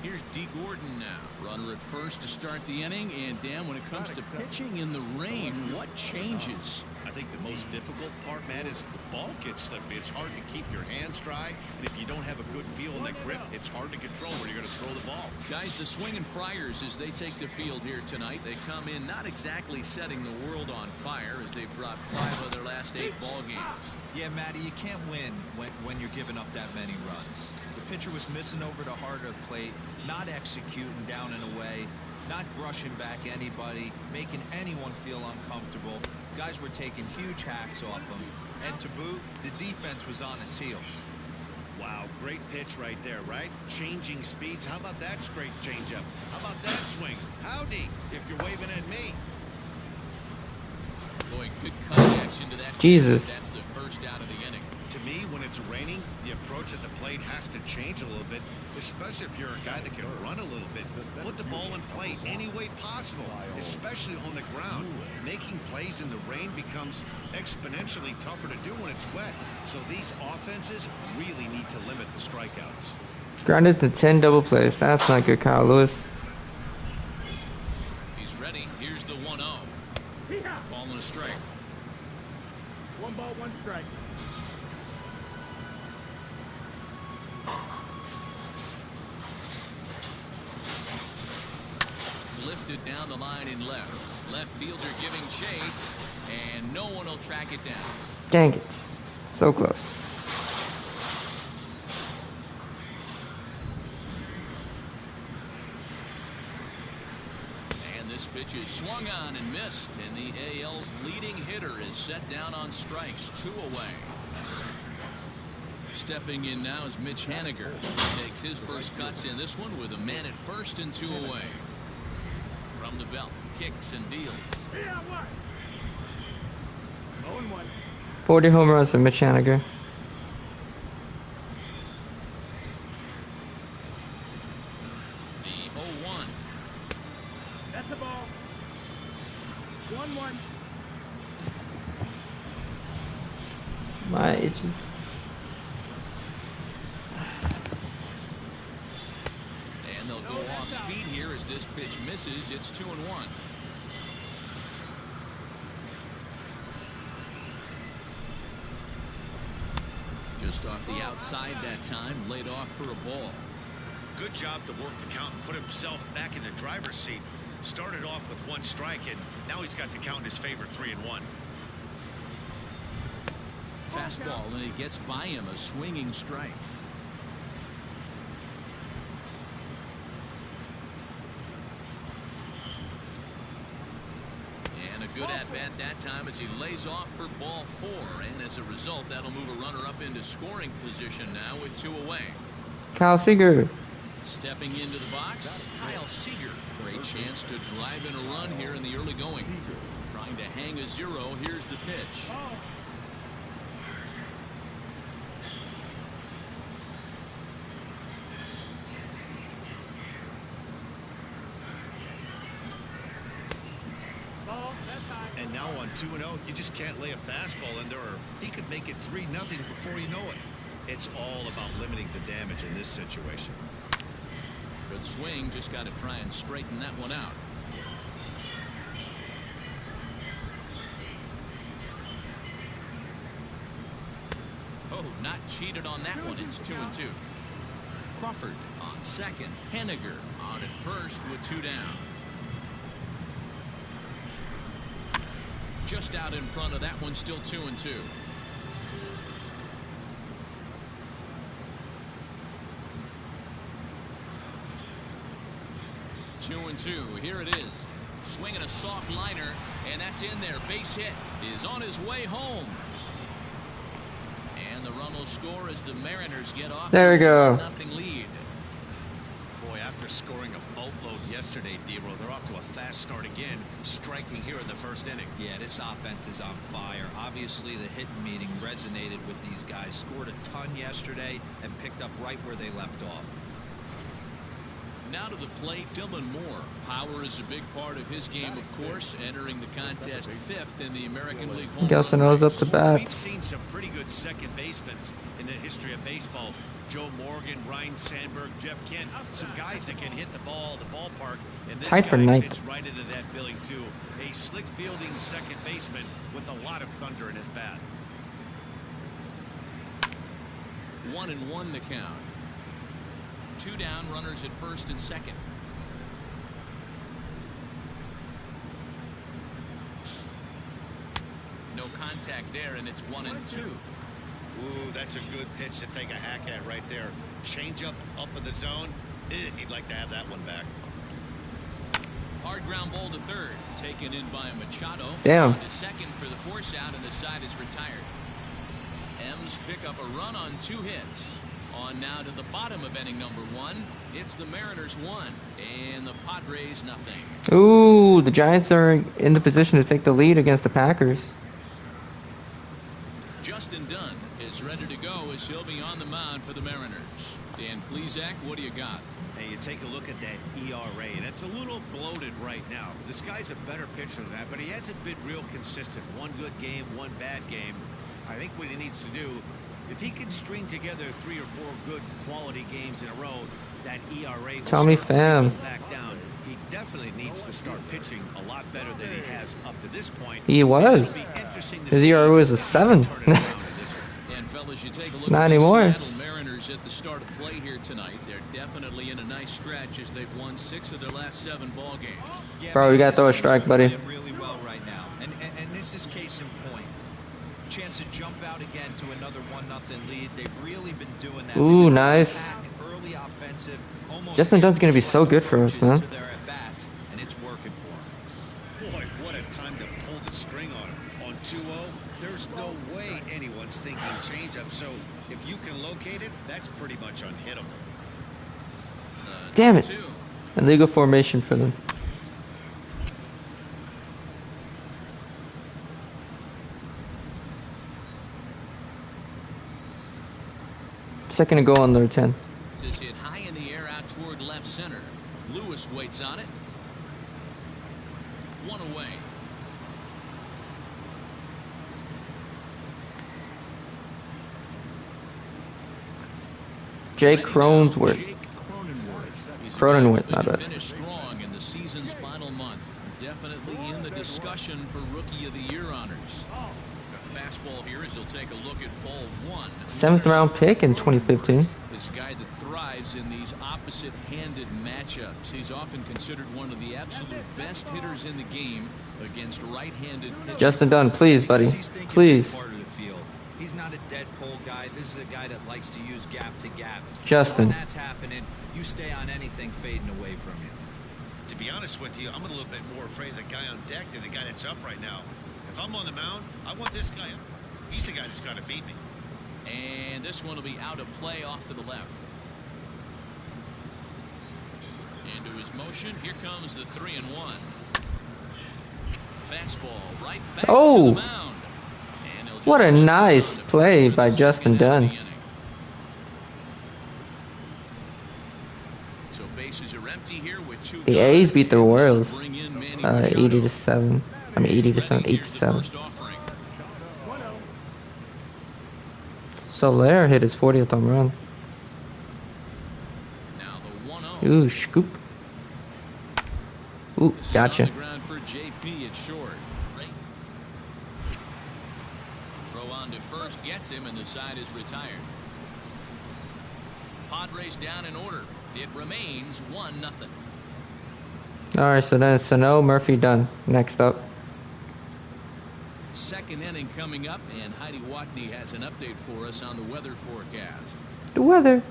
Here's D. Gordon now. Runner at first to start the inning. And Dan, when it comes to pitching in the rain, what changes? I think the most difficult part, Matt, is the ball gets slippery. It's hard to keep your hands dry, and if you don't have a good feel in the grip, it's hard to control where you're going to throw the ball. Guys, the Swinging Friars, as they take the field here tonight, they come in not exactly setting the world on fire, as they've dropped 5 of their last 8 ball games. Yeah, Matty, you can't win when you're giving up that many runs. The pitcher was missing over the heart of the plate, not executing down and away, not brushing back anybody, making anyone feel uncomfortable. Guys were taking huge hacks off him, and to boot, the defense was on its heels. Wow, great pitch right there, right? Changing speeds. How about that straight changeup? How about that swing? Howdy, if you're waving at me. Boy, good cutting action to that. Jesus. That's the first out of the inning. To me, when it's raining, the approach at the plate has to change a little bit, especially if you're a guy that can run a little bit. Put the ball in play any way possible, especially on the ground. Making plays in the rain becomes exponentially tougher to do when it's wet. So these offenses really need to limit the strikeouts. Grounded to 10 double plays. That's not good, Kyle Lewis. He's ready. Here's the 1-0. Ball and a strike. 1 ball, 1 strike. Lifted down the line in left. Left fielder giving chase, and no one will track it down. Dang it. So close. And this pitch is swung on and missed, and the AL's leading hitter is set down on strikes, 2 away. Stepping in now is Mitch Haniger. He takes his first cuts in this one with a man at first and 2 away. From the belt, kicks and deals. 0-1. 40 home runs for Mitch Haniger. The 0-1. That's a ball. 1-1. It's just... And they'll go off speed here as this pitch misses. It's 2-1. Just off the outside that time, laid off for a ball. Good job to work the count and put himself back in the driver's seat. Started off with 1 strike, and now he's got the count in his favor, 3-1. Fastball, and it gets by him, a swinging strike. And a good at-bat that time as he lays off for ball 4, and as a result, that'll move a runner up into scoring position now with 2 away. Kyle Seager. Stepping into the box, Kyle Seager. Great chance to drive in a run here in the early going. Trying to hang a 0. Here's the pitch. And now on 2-0, you just can't lay a fastball in there, or he could make it 3-0 before you know it. It's all about limiting the damage in this situation. Good swing, just got to try and straighten that one out. Oh, not cheated on that one. It's 2-2. Crawford on second. Haniger on at first with 2 down. Just out in front of that one, still 2-2. Two and 2. Here it is. Swinging a soft liner, and that's in there. Base hit is on his way home. And the run will score as the Mariners get off There we to go. a 1-0 lead. Boy, after scoring a boatload yesterday, D-Row, they're off to a fast start again, striking here in the first inning. Yeah, this offense is on fire. Obviously, the hitting meeting resonated with these guys. Scored a ton yesterday and picked up right where they left off. Now to the plate, Dylan Moore. Power is a big part of his game, of course, entering the contest 5th in the American League home Gelson run was up race. to bat. We've seen some pretty good second basemen in the history of baseball. Joe Morgan, Ryan Sandberg, Jeff Kent, some guys that can hit the ball, the ballpark, and this Tied for guy ninth. fits right into that billing too. A slick fielding second baseman with a lot of thunder in his bat. 1-1 the count. 2 down, runners at first and second. No contact there, and it's 1-2. Ooh, that's a good pitch to take a hack at right there. Change up in the zone. He'd like to have that one back. Hard ground ball to third, taken in by Machado. Damn. On to second for the force out, and the side is retired. M's pick up a run on 2 hits. On now to the bottom of inning number 1. It's the Mariners 1 and the Padres nothing. Ooh, the Giants are in the position to take the lead against the Packers. Justin Dunn is ready to go as he'll be on the mound for the Mariners. Dan Plesac, what do you got? Hey, you take a look at that ERA, and it's a little bloated right now. This guy's a better pitcher than that, but he hasn't been real consistent. One good game, one bad game. I think what he needs to do, if he can string together 3 or 4 good quality games in a row, that ERA will Tommy start Pham. creeping back down. He definitely needs to start pitching a lot better than he has up to this point. He was. It'll be interesting to His see ERA was a if he can 7. turn it around in this one. And fellas, you take a look Not at the anymore. Seattle Mariners at the start of play here tonight. They're definitely in a nice stretch as they've won 6 of their last 7 ball games. Yeah, Bro, man, you gotta this throw a team's strike, been buddy. playing really well right now, and this is case in point. Chance to jump out again to another 1-0 lead. They've really been doing that. Ooh, They've been nice. attack, early offensive, almost Justin Dunn's gonna be so good for us, approaches huh? to their at-bats, and it's working for them. Boy, what a time to pull the string on him. On 2-0, there's no way anyone's thinking changeup. So if you can locate it, that's pretty much unhittable. Damn it. 2-2. Illegal formation for them. Second to go on their 10. This is hit high in the air out toward left center. Lewis waits on it. 1 away. Jake Cronenworth. Jake Cronenworth. He's a Cronenworth, guy my hoping to bad. finish strong in the season's final month. Definitely in the discussion for Rookie of the Year honors. A fastball here as he'll take a look at ball 1. 7th round pick in 2015. This guy that thrives in these opposite-handed matchups. He's often considered one of the absolute best hitters in the game against right-handed pitchers. Justin Dunn, please, buddy. Because he's thinking Please. big part of the field. He's not a dead pull guy. This is a guy that likes to use gap to gap. Justin. When that's happening, you stay on anything fading away from you. To be honest with you, I'm a little bit more afraid of the guy on deck than the guy that's up right now. If I'm on the mound, I want this guy up. He's the guy that's got to beat me. And this one will be out of play off to the left. Into his motion, here comes the 3-1. Fastball right back to Oh. the mound. And he'll just What a leave this nice on the play first for by the Justin second half of Dunn. the inning. So bases are empty here with 2 The gone. A's beat the Royals. Bring in Manny 80 Machado. to 7. I mean 80 to 7. 8 Here's to the 7. first offering. Soler hit his 40th home run. Now the 1-0. Ooh, scoop. Ooh, This is on gotcha. the ground for JP at short. Throw on to first, gets him, and the side is retired. Padres down in order. It remains 1-0. Alright, so then it's Sano, Murphy, Dunn. Next up. Second inning coming up, and Heidi Watney has an update for us on the weather forecast. The weather.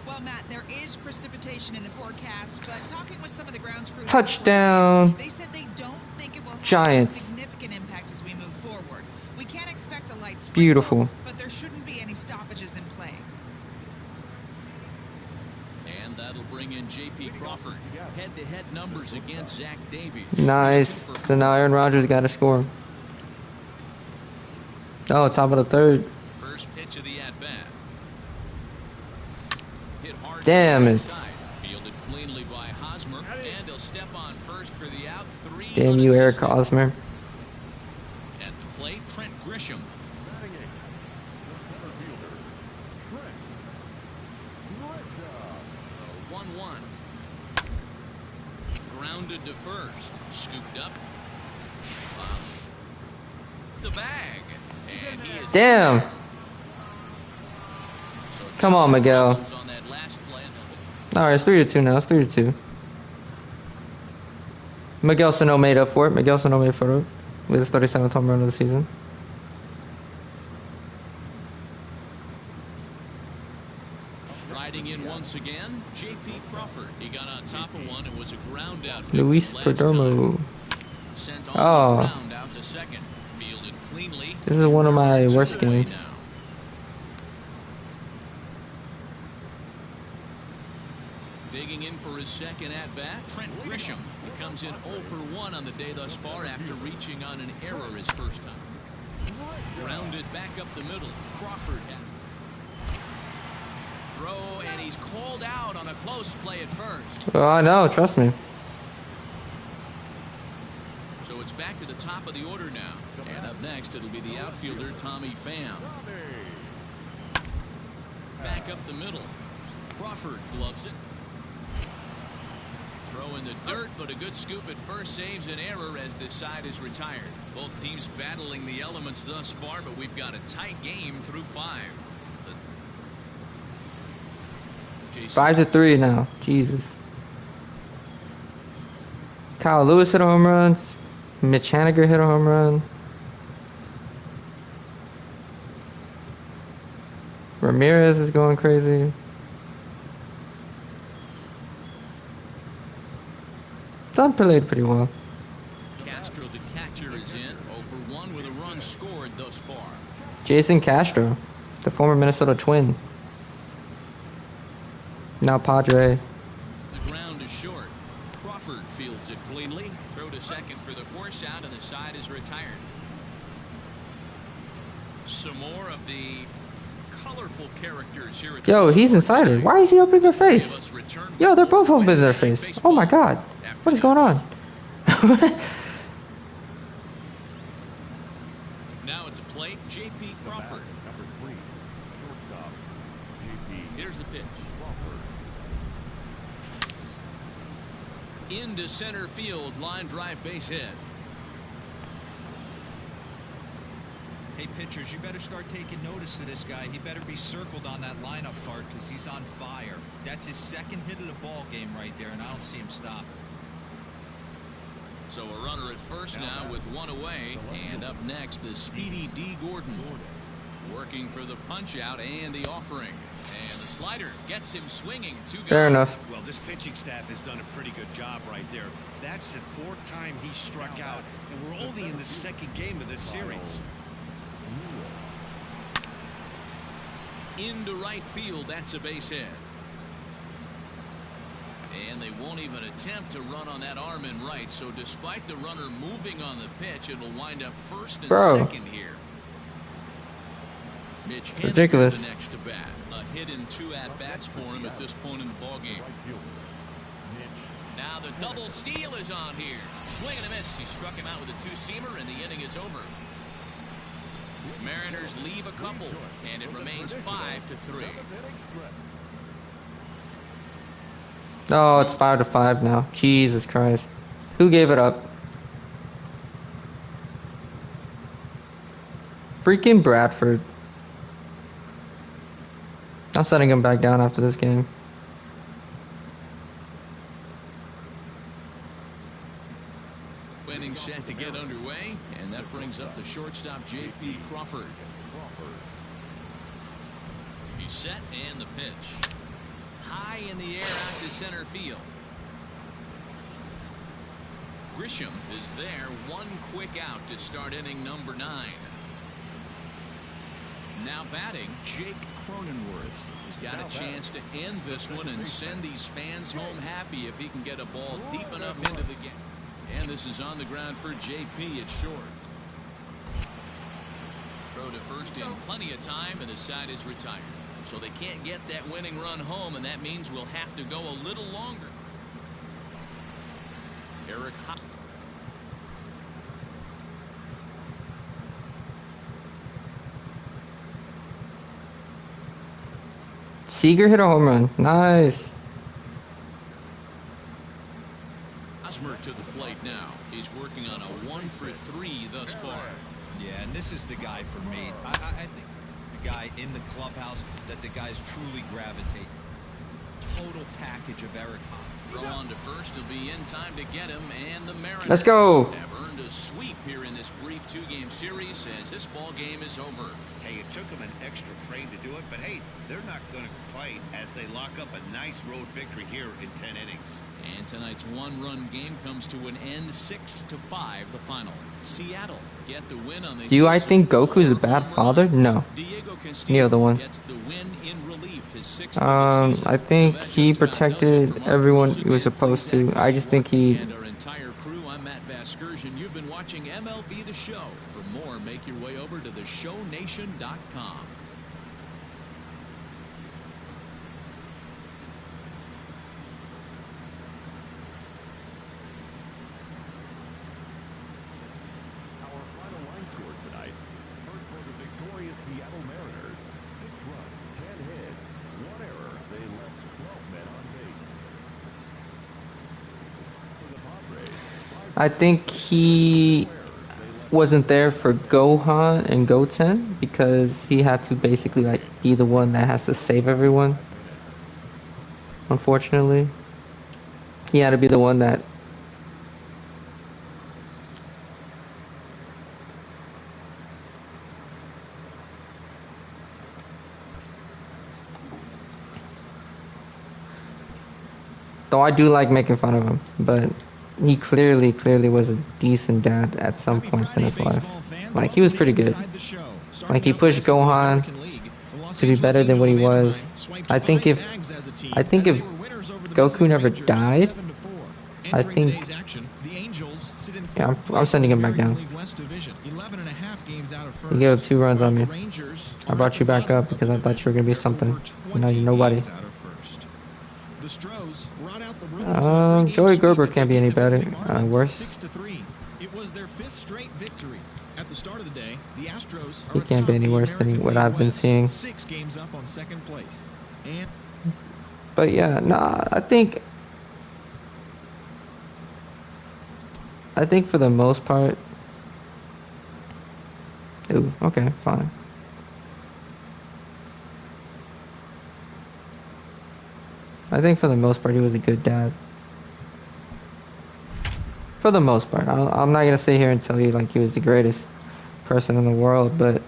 Well, Matt, there is precipitation in the forecast, but talking with some of the grounds crew, Touchdown. they said they don't think it will have Giants. a significant impact as we move forward. We can't expect a light sprinkle, Beautiful. but there shouldn't be an stoppages in play. And that'll bring in J.P. Crawford. Head-to-head numbers against Zach Davies. Nice. So now Aaron Rodgers got to score. Oh, top of the third. First pitch of the at-bat. Hit hard. Damn it. Fielded cleanly by Hosmer, and he'll step on first for the out. 3 Damn you, Eric Hosmer. At the plate, Trent Grisham. Batting eighth, the center fielder, Trent Grisham. 1-1. Grounded to first. Scooped up. The bag. And he is Damn. So Come on, Miguel. on that last play. Alright, it's 3-2 now. It's 3-2. Miguel Sano made up for it. Miguel Sano made for it with his 37th home run of the season. Riding in once again, J.P. Crawford. He got on top of one and was a ground out. Luis Perdomo. Oh. Ground out to second. Fielded cleanly. This is one of my worst games. Now. Digging in for his second at-bat, Trent Grisham. He comes in 0 for 1 on the day thus far after reaching on an error his first time. Grounded back up the middle. Crawford had throw, and he's called out on a close play at first. Oh, I know. Trust me. So it's back to the top of the order now. And up next, it'll be the outfielder, Tommy Pham. Back up the middle. Crawford gloves it. Throw in the dirt, but a good scoop at first saves an error as this side is retired. Both teams battling the elements thus far, but we've got a tight game through 5. 5-3 now. Jesus. Kyle Lewis hit a home run. Mitch Haniger hit a home run. Ramirez is going crazy. Don played pretty well. Castro, the catcher, is in 0 for 1 with a run scored thus far. Jason Castro, the former Minnesota Twin. Now Padre. The ground is short. Crawford fields it cleanly. Throw to second for the force out, and the side is retired. Some more of the colorful characters here at the Yo, he's inside it. Why is he opening their face? Yo, they're both opening their face. Oh my god. What is going on? Now at the plate, J.P. Crawford. Number 3, shortstop, J.P. Here's the pitch. Crawford. Into center field, line drive, base hit. Hey, pitchers, you better start taking notice of this guy. He better be circled on that lineup card because he's on fire. That's his second hit of the ball game right there, and I don't see him stop. So a runner at first now with 1 away, and up next the speedy D. Gordon. Working for the punch out and the offering. And the slider gets him swinging. 2 Fair enough. Well, this pitching staff has done a pretty good job right there. That's the 4th time he struck out, and we're only in the 2nd game of this series. Into right field, that's a base hit. And they won't even attempt to run on that arm in right, so despite the runner moving on the pitch, it'll wind up first and second here. Mitch Haniger the next to bat. A hit in 2 at-bats for him at this point in the ballgame. Now the double steal is on here. Swing and a miss. He struck him out with a 2-seamer, and the inning is over. Mariners leave a couple, and it remains 5-3. Oh, it's 5-5 now. Jesus Christ. Who gave it up? Freaking Bradford. I'm setting him back down after this game. Inning set to get underway, and that brings up the shortstop, J.P. Crawford. He's set, and the pitch. High in the air out to center field. Grisham is there. 1 quick out to start inning number 9. Now batting, Jake Cronenworth. He's got a chance to end this one and send these fans home happy if he can get a ball deep enough into the game. And this is on the ground for JP at short. Throw to first in plenty of time, and the side is retired. So they can't get that winning run home, and that means we'll have to go a little longer. Eric Seager hit a home run. Nice. Hosmer to the plate now. He's working on a 1-for-3 thus far. Yeah, and this is the guy for me. I think the guy in the clubhouse that the guys truly gravitate. Total package of Eric Hosmer. Throw on to first will be in time to get him, and the Mariners Let's go. have earned a sweep here in this brief 2-game series as this ball game is over. Hey, it took them an extra frame to do it, but hey, they're not going to complain as they lock up a nice road victory here in 10 innings. And tonight's one-run game comes to an end, 6-5, the final. Seattle get the win on the. Do I think Goku's a bad father? No. Neither the one. Gets the win in relief, his 6th of the season. I think So that he just about does it protected from our everyone crews he was again. supposed Please, to. I just think he. and our entire crew, I'm Matt Vasgersian. You've been watching MLB The Show. For more, make your way over to theshownation.com. Our final line score tonight. First for the victorious Seattle Mariners. 6 runs, 10 hits, 1 error. They left 12 men on base. For the Padres, I think he wasn't there for Gohan and Goten because he had to basically like be the one that has to save everyone. Unfortunately, he had to be the one that. Though I do like making fun of him, but he clearly was a decent dad at some points in his life. Like, he was pretty good. Like, he pushed Gohan to be better than what he was. I think if Goku never died, I think, yeah, I'm sending him back down. You gave up 2 runs on me. I brought you back up because I thought you were gonna be something. Now you're nobody. Joey Gerber can't be any better, worse. It was their 5th straight victory. At the start of the day, the Astros He can't be any worse than what I've been seeing. 6 games up on 2nd place. And But yeah, nah, I think for the most part. Ooh, okay, fine. I think for the most part he was a good dad. For the most part. I'm not gonna sit here and tell you like he was the greatest person in the world, but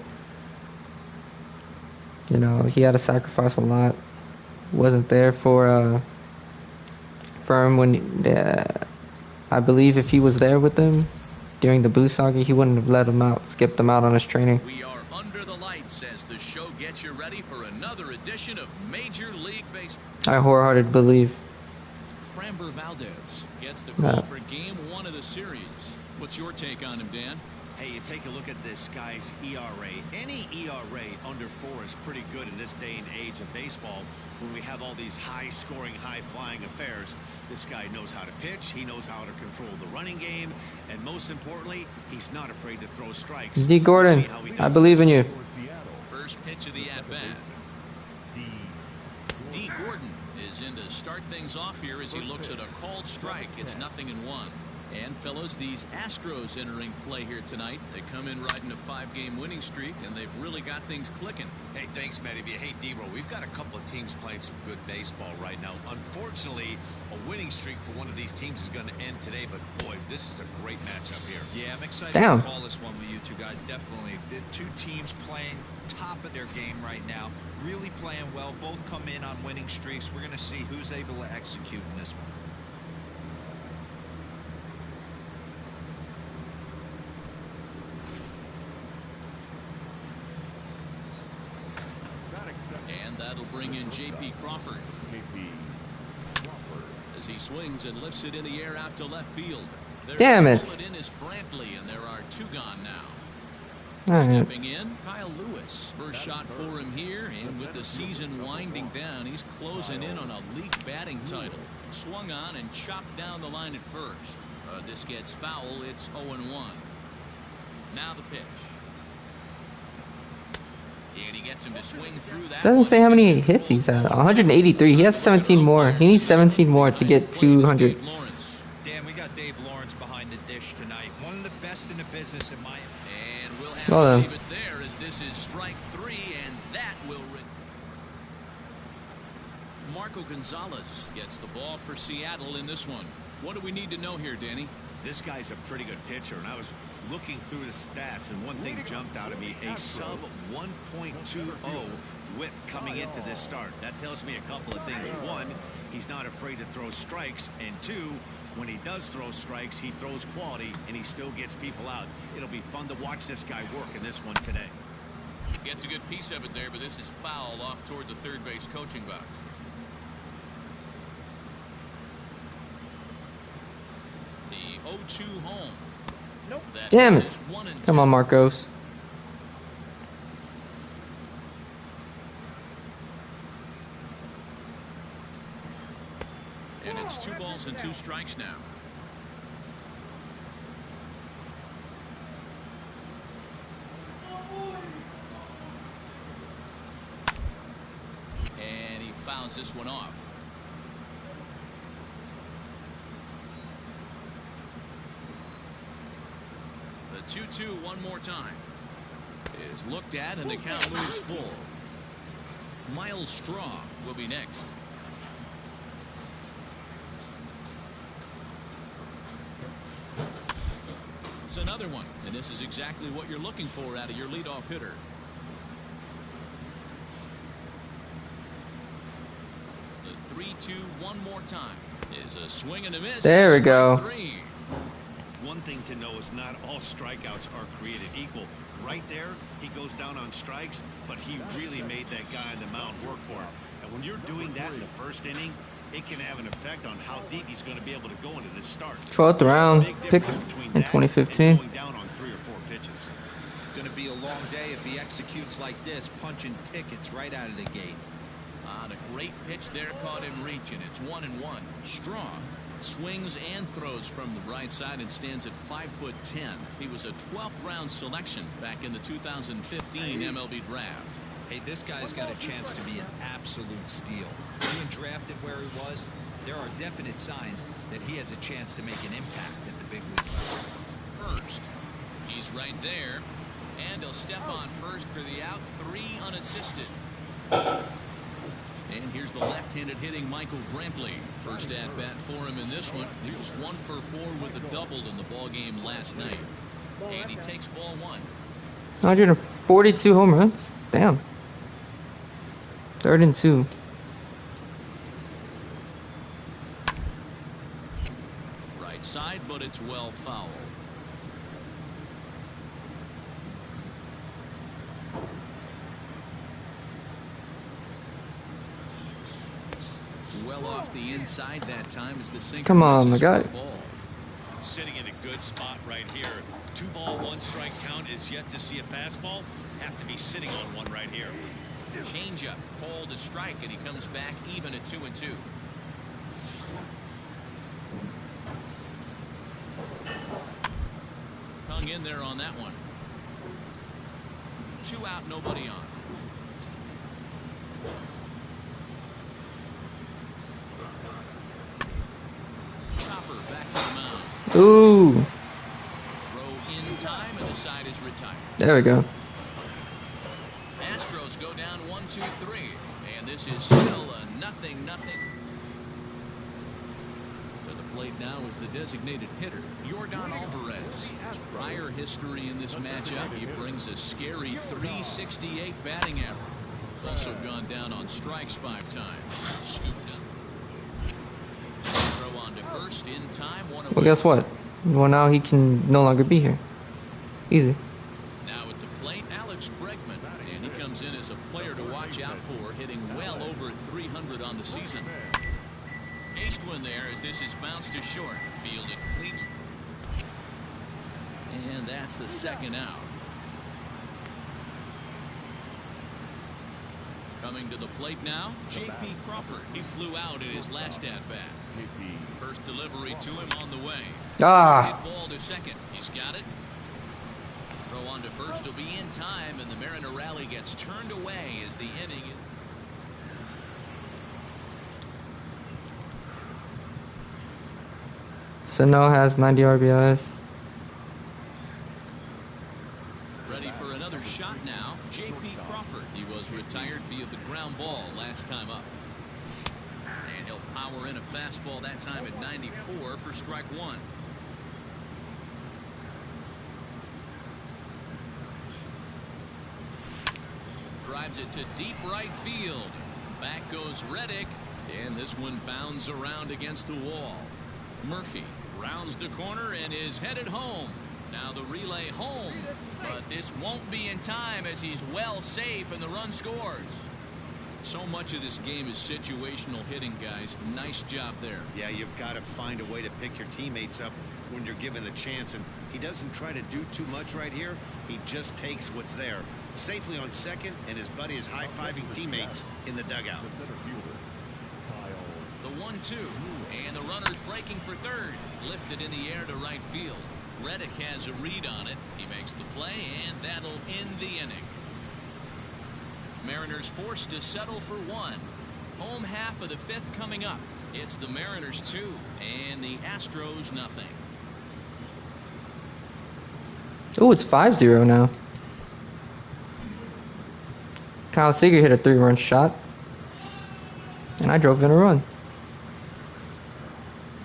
you know, he had to sacrifice a lot. Wasn't there for him when I believe if he was there with them during the Boo saga, he wouldn't have let him out, skipped him out on his training. We are under the lights as the show gets you ready for another edition of Major League Baseball. I wholeheartedly believe. Framber Valdez gets the call for game 1 of the series. What's your take on him, Dan? Hey, you take a look at this guy's ERA. Any ERA under 4 is pretty good in this day and age of baseball when we have all these high-scoring, high-flying affairs. This guy knows how to pitch. He knows how to control the running game. And most importantly, he's not afraid to throw strikes. D. Gordon, I believe in you. First pitch of the at-bat. D. Gordon is in to start things off here as he looks at a called strike. It's 0-1. And fellas, these Astros entering play here tonight. They come in riding a 5-game winning streak, and they've really got things clicking. Hey, thanks, Matty. Hey, D-Ro, we've got a couple of teams playing some good baseball right now. Unfortunately, a winning streak for one of these teams is going to end today, but boy, this is a great matchup here. Yeah, I'm excited Damn. to call this one with you two guys. Definitely. The 2 teams playing top of their game right now. Really playing well. Both come in on winning streaks. We're going to see who's able to execute in this one. That'll bring in J.P. Crawford. J.P. Crawford. As he swings and lifts it in the air out to left field. Damn it. Pull it in is Brantley, and there are 2 gone now. Alright. Stepping in, Kyle Lewis. First shot for him here, and with the season winding down, he's closing in on a league batting title. Swung on and chopped down the line at first. This gets foul. It's 0-1. Now the pitch. And he gets him to swing through that. Doesn't say how many hits he's had. 183. He has 17 more. He needs 17 more to get 200. Damn, we got Dave Lawrence behind the dish tonight. One of the best in the business in my. And we'll have to leave it there as this is strike 3, and that will. Marco Gonzalez gets the ball for Seattle in this one. What do we need to know here, Danny? This guy's a pretty good pitcher, and I was looking through the stats, and one thing jumped out at me: a sub 1.20 whip coming into this start. That tells me a couple of things. One, he's not afraid to throw strikes, and 2, when he does throw strikes, he throws quality, and he still gets people out. It'll be fun to watch this guy work in this one today. Gets a good piece of it there, but this is foul off toward the third base coaching box. The 0-2 home. Nope. Damn it. Come on, Marcos. And it's 2 balls and 2 strikes now. And he fouls this one off. The 2-2 one more time is looked at, and the count moves full. Miles Straw will be next. It's another one, and this is exactly what you're looking for out of your leadoff hitter. The 3-2 one more time is a swing and a miss. There we go. 3. One thing to know is not all strikeouts are created equal. Right there, he goes down on strikes, but he really made that guy on the mound work for him. And when you're doing that in the first inning, it can have an effect on how deep he's going to be able to go into this start. 12th round pick in 2015. Going down on 3 or 4 pitches. Going to be a long day if he executes like this, punching tickets right out of the gate. On a great pitch there, caught him reaching. It's 1-1. Straw swings and throws from the right side and stands at 5'10". He was a 12th round selection back in the 2015 MLB draft. Hey, this guy's got a chance to be an absolute steal. Being drafted where he was, there are definite signs that he has a chance to make an impact at the big league level. First, he's right there, and he'll step on first for the out. 3 unassisted. And here's the left-handed hitting Michael Brantley. First at bat for him in this one. He was 1 for 4 with a double in the ball game last night. And he takes ball 1. 142 home runs. Damn. 3rd and 2. Right side, but it's well foul. Well off the inside that time as the sinker. Come on, my guy. Sitting in a good spot right here. 2 ball, 1 strike count is yet to see a fastball. Have to be sitting on one right here. Changeup called to strike, and he comes back even at 2-2. Tongue in there on that one. 2 out, nobody on. Chopper back to the mound. Ooh. Throw in time, and the side is retired. There we go. Astros go down 1-2-3, and this is still a 0-0. To the plate now is the designated hitter, Yordan Alvarez. His prior history in this matchup, he brings a scary .368 batting average. Also gone down on strikes 5 times. Scooped up. Throw on to first in time. Well, guess what? Well, now he can no longer be here. Easy. Now at the plate, Alex Bregman, and he comes in as a player to watch out for, hitting well over 300 on the season. Aced one there as this is bounced to short. Fielded cleanly. And that's the second out. Coming to the plate now, J.P. Crawford. He flew out in his last at-bat. First delivery to him on the way. Hit ball to second. He's got it. Throw on to first will be in time, and the Mariner rally gets turned away as the inning. Sano has 90 RBIs. Ready for another shot now. J.P. Crawford. He was retired via the ground ball last time up. And he'll power in a fastball that time at 94 for strike one. Drives it to deep right field. Back goes Reddick. And this one bounds around against the wall. Murphy rounds the corner and is headed home. Now the relay home. But this won't be in time as he's well safe and the run scores. So much of this game is situational hitting, guys. Nice job there. Yeah, you've got to find a way to pick your teammates up when you're given the chance, and he doesn't try to do too much right here. He just takes what's there. Safely on second, and his buddy is high-fiving teammates in the dugout. The 1-2, and the runner's breaking for third. Lifted in the air to right field. Reddick has a read on it. He makes the play, and that'll end the inning. Mariners forced to settle for one. Home half of the fifth coming up. It's the Mariners 2 and the Astros nothing. Oh, it's 5-0 now. Kyle Seager hit a 3-run shot, and I drove in a run.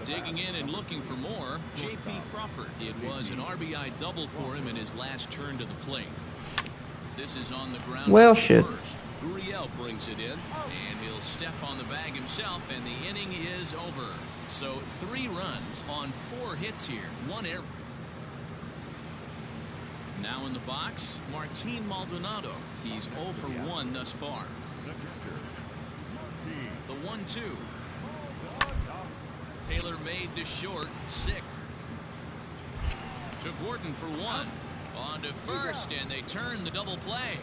Digging in and looking for more, J.P. Crawford. It was an RBI double for him in his last turn to the plate. This is on the ground. Well, shit. First. Gurriel brings it in, and he'll step on the bag himself, and the inning is over. So 3 runs on 4 hits here, 1 error. Now in the box, Martin Maldonado. He's 0 for 1 thus far. The 1-2. Taylor made to short, 6. To Gordon for 1. On to first, and they turn the double play.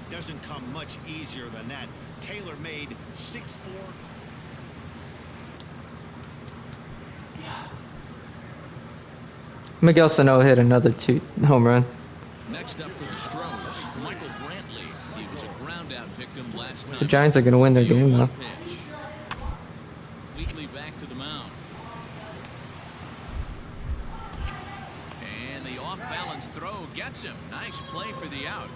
Doesn't come much easier than that. Taylor made 6-4. Miguel Sano hit another 2 home run. Next up for the Stros, Michael Brantley. He was a ground-out victim last time. The Giants are going to win their game now. Wheatley back to the mound. And the off-balance throw gets him. Nice play for the out.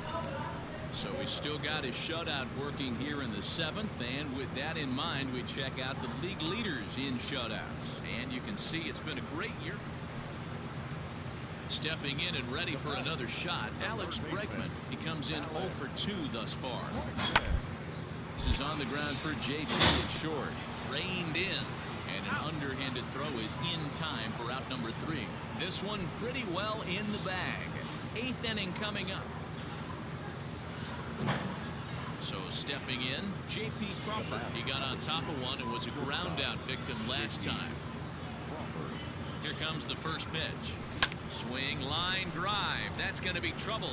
So he's still got his shutout working here in the 7th, and with that in mind, we check out the league leaders in shutouts. And you can see it's been a great year. Stepping in and ready for another shot, Alex Bregman. He comes in 0 for 2 thus far. This is on the ground for J.P. at short. Reined in, and an underhanded throw is in time for out number 3. This one pretty well in the bag. 8th inning coming up. So stepping in, J.P. Crawford. He got on top of one and was a ground out victim last time. Here comes the first pitch. Swing, line, drive. That's going to be trouble.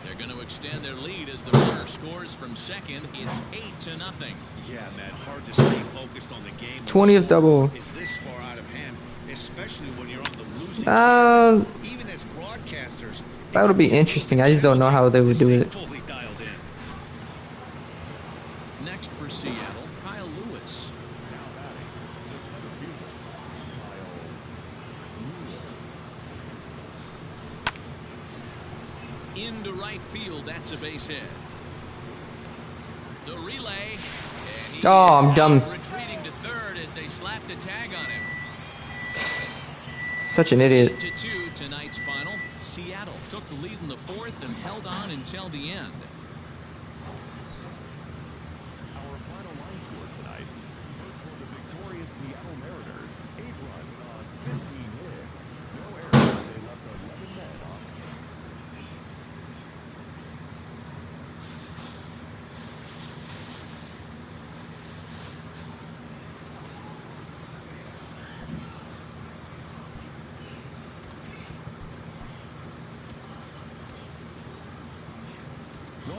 They're going to extend their lead as the runner scores from second. It's 8-0. Yeah, man, hard to stay focused on the game. 20th double. Is this far out of hand, especially when you're on the losing side. Even as broadcasters, that would be interesting. I just don't know how they would do it. Fully dialed in. Next for Seattle, Kyle Lewis. Into right field, that's a base hit. The relay. And he I'm dumb. Retreating to third as they slap the tag on him. Such an idiot. 8-2 tonight's final. Seattle took the lead in the 4th and held on until the end. Our final line score tonight. First for the victorious Seattle Mariners, 8 runs on 15 hits.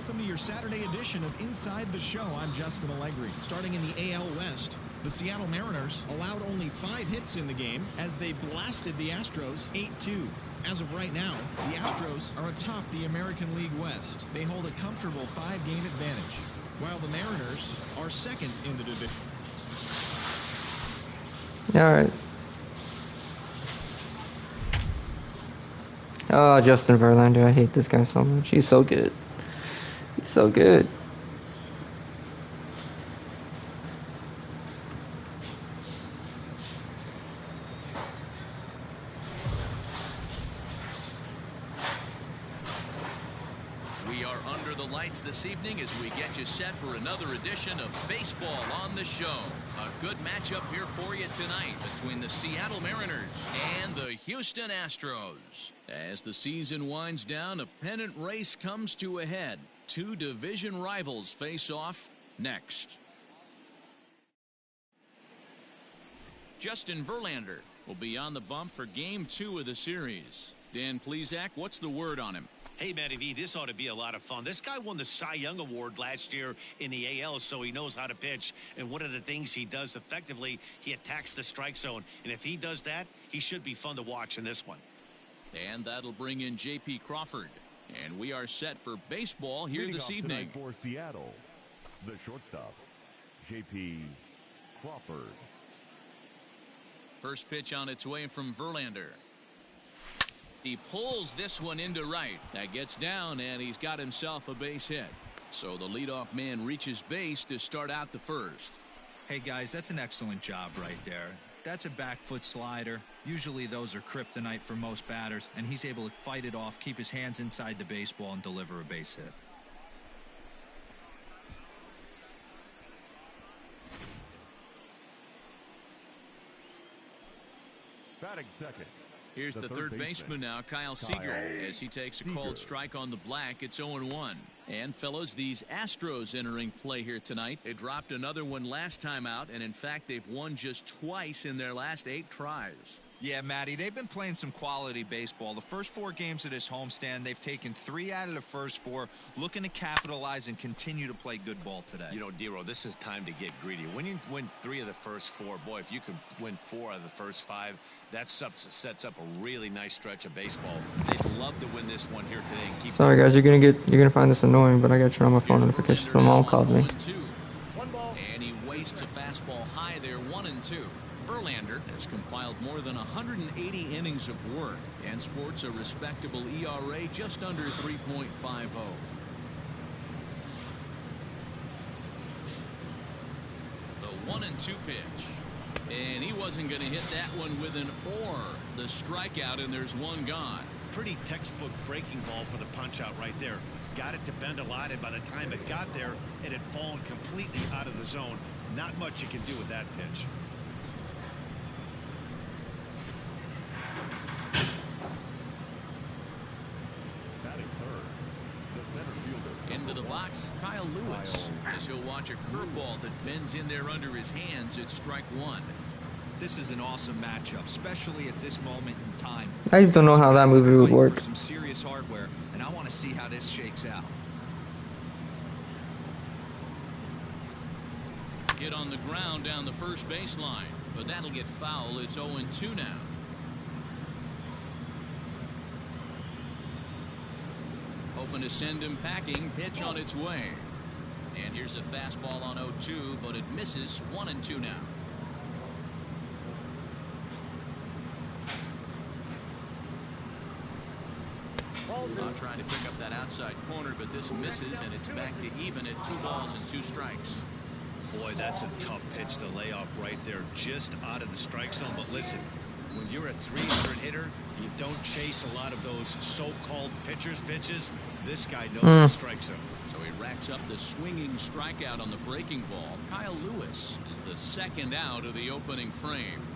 welcome to your Saturday edition of Inside the Show. I'm Justin Allegri. Starting in the AL West, the Seattle Mariners allowed only 5 hits in the game as they blasted the Astros 8-2. As of right now, the Astros are atop the American League West. They hold a comfortable 5-game advantage, while the Mariners are second in the division. All right. Oh, Justin Verlander, I hate this guy so much. He's so good. He's so good. We are under the lights this evening as we get you set for another edition of Baseball on the Show. A good matchup here for you tonight between the Seattle Mariners and the Houston Astros. As the season winds down, a pennant race comes to a head. 2 division rivals face off next. Justin Verlander will be on the bump for Game 2 of the series. Dan Plesac, what's the word on him? Hey, Matty V, this ought to be a lot of fun. This guy won the Cy Young Award last year in the AL, so he knows how to pitch. And one of the things he does effectively, he attacks the strike zone. And if he does that, he should be fun to watch in this one. And that'll bring in J.P. Crawford. And we are set for baseball here Leading this off evening. tonight for Seattle, the shortstop, J.P. Crawford. First pitch on its way from Verlander. He pulls this one into right. That gets down, and he's got himself a base hit. So the leadoff man reaches base to start out the first. Hey, guys, that's an excellent job right there. That's a back foot slider. Usually those are kryptonite for most batters, and he's able to fight it off, keep his hands inside the baseball, and deliver a base hit. Batting second. Here's the third baseman now, Kyle Seager, as he takes a called strike on the black. It's 0-1. And, fellas, these Astros entering play here tonight. They dropped another one last time out, and, in fact, they've won just twice in their last 8 tries. Yeah, Matty, they've been playing some quality baseball. The first 4 games of this homestand, they've taken 3 out of the first 4, looking to capitalize and continue to play good ball today. You know, D-Row, this is time to get greedy. When you win 3 of the first 4, boy, if you could win 4 out of the first 5, that sets up a really nice stretch of baseball. They'd love to win this one here today and keep. Sorry guys, you're gonna find this annoying, but I got to turn on my phone notifications. My mom called me. And he wastes a fastball high there, 1-2. Verlander has compiled more than 180 innings of work and sports a respectable ERA just under 3.50. The 1-2 pitch. And he wasn't going to hit that one with an or. The strikeout, and there's one gone. Pretty textbook breaking ball for the punch out right there. Got it to bend a lot, and by the time it got there, it had fallen completely out of the zone. Not much you can do with that pitch. Batting third, the center fielder. Into the box, Kyle Lewis, as he'll watch a curveball that bends in there under his hands at strike 1. This is an awesome matchup, especially at this moment in time. I just don't know how that movie would work. For some serious hardware, and I want to see how this shakes out. Hit on the ground down the first baseline, but that'll get foul. It's 0-2 now. Hoping to send him packing. Pitch on its way. And here's a fastball on 0-2, but it misses. 1-2 now. Not trying to pick up that outside corner, but this misses, and it's back to even at 2 balls and 2 strikes. Boy, that's a tough pitch to lay off right there, just out of the strike zone. But listen, when you're a 300 hitter, you don't chase a lot of those so-called pitchers' pitches. This guy knows the strike zone. So he racks up the swinging strikeout on the breaking ball. Kyle Lewis is the second out of the opening frame.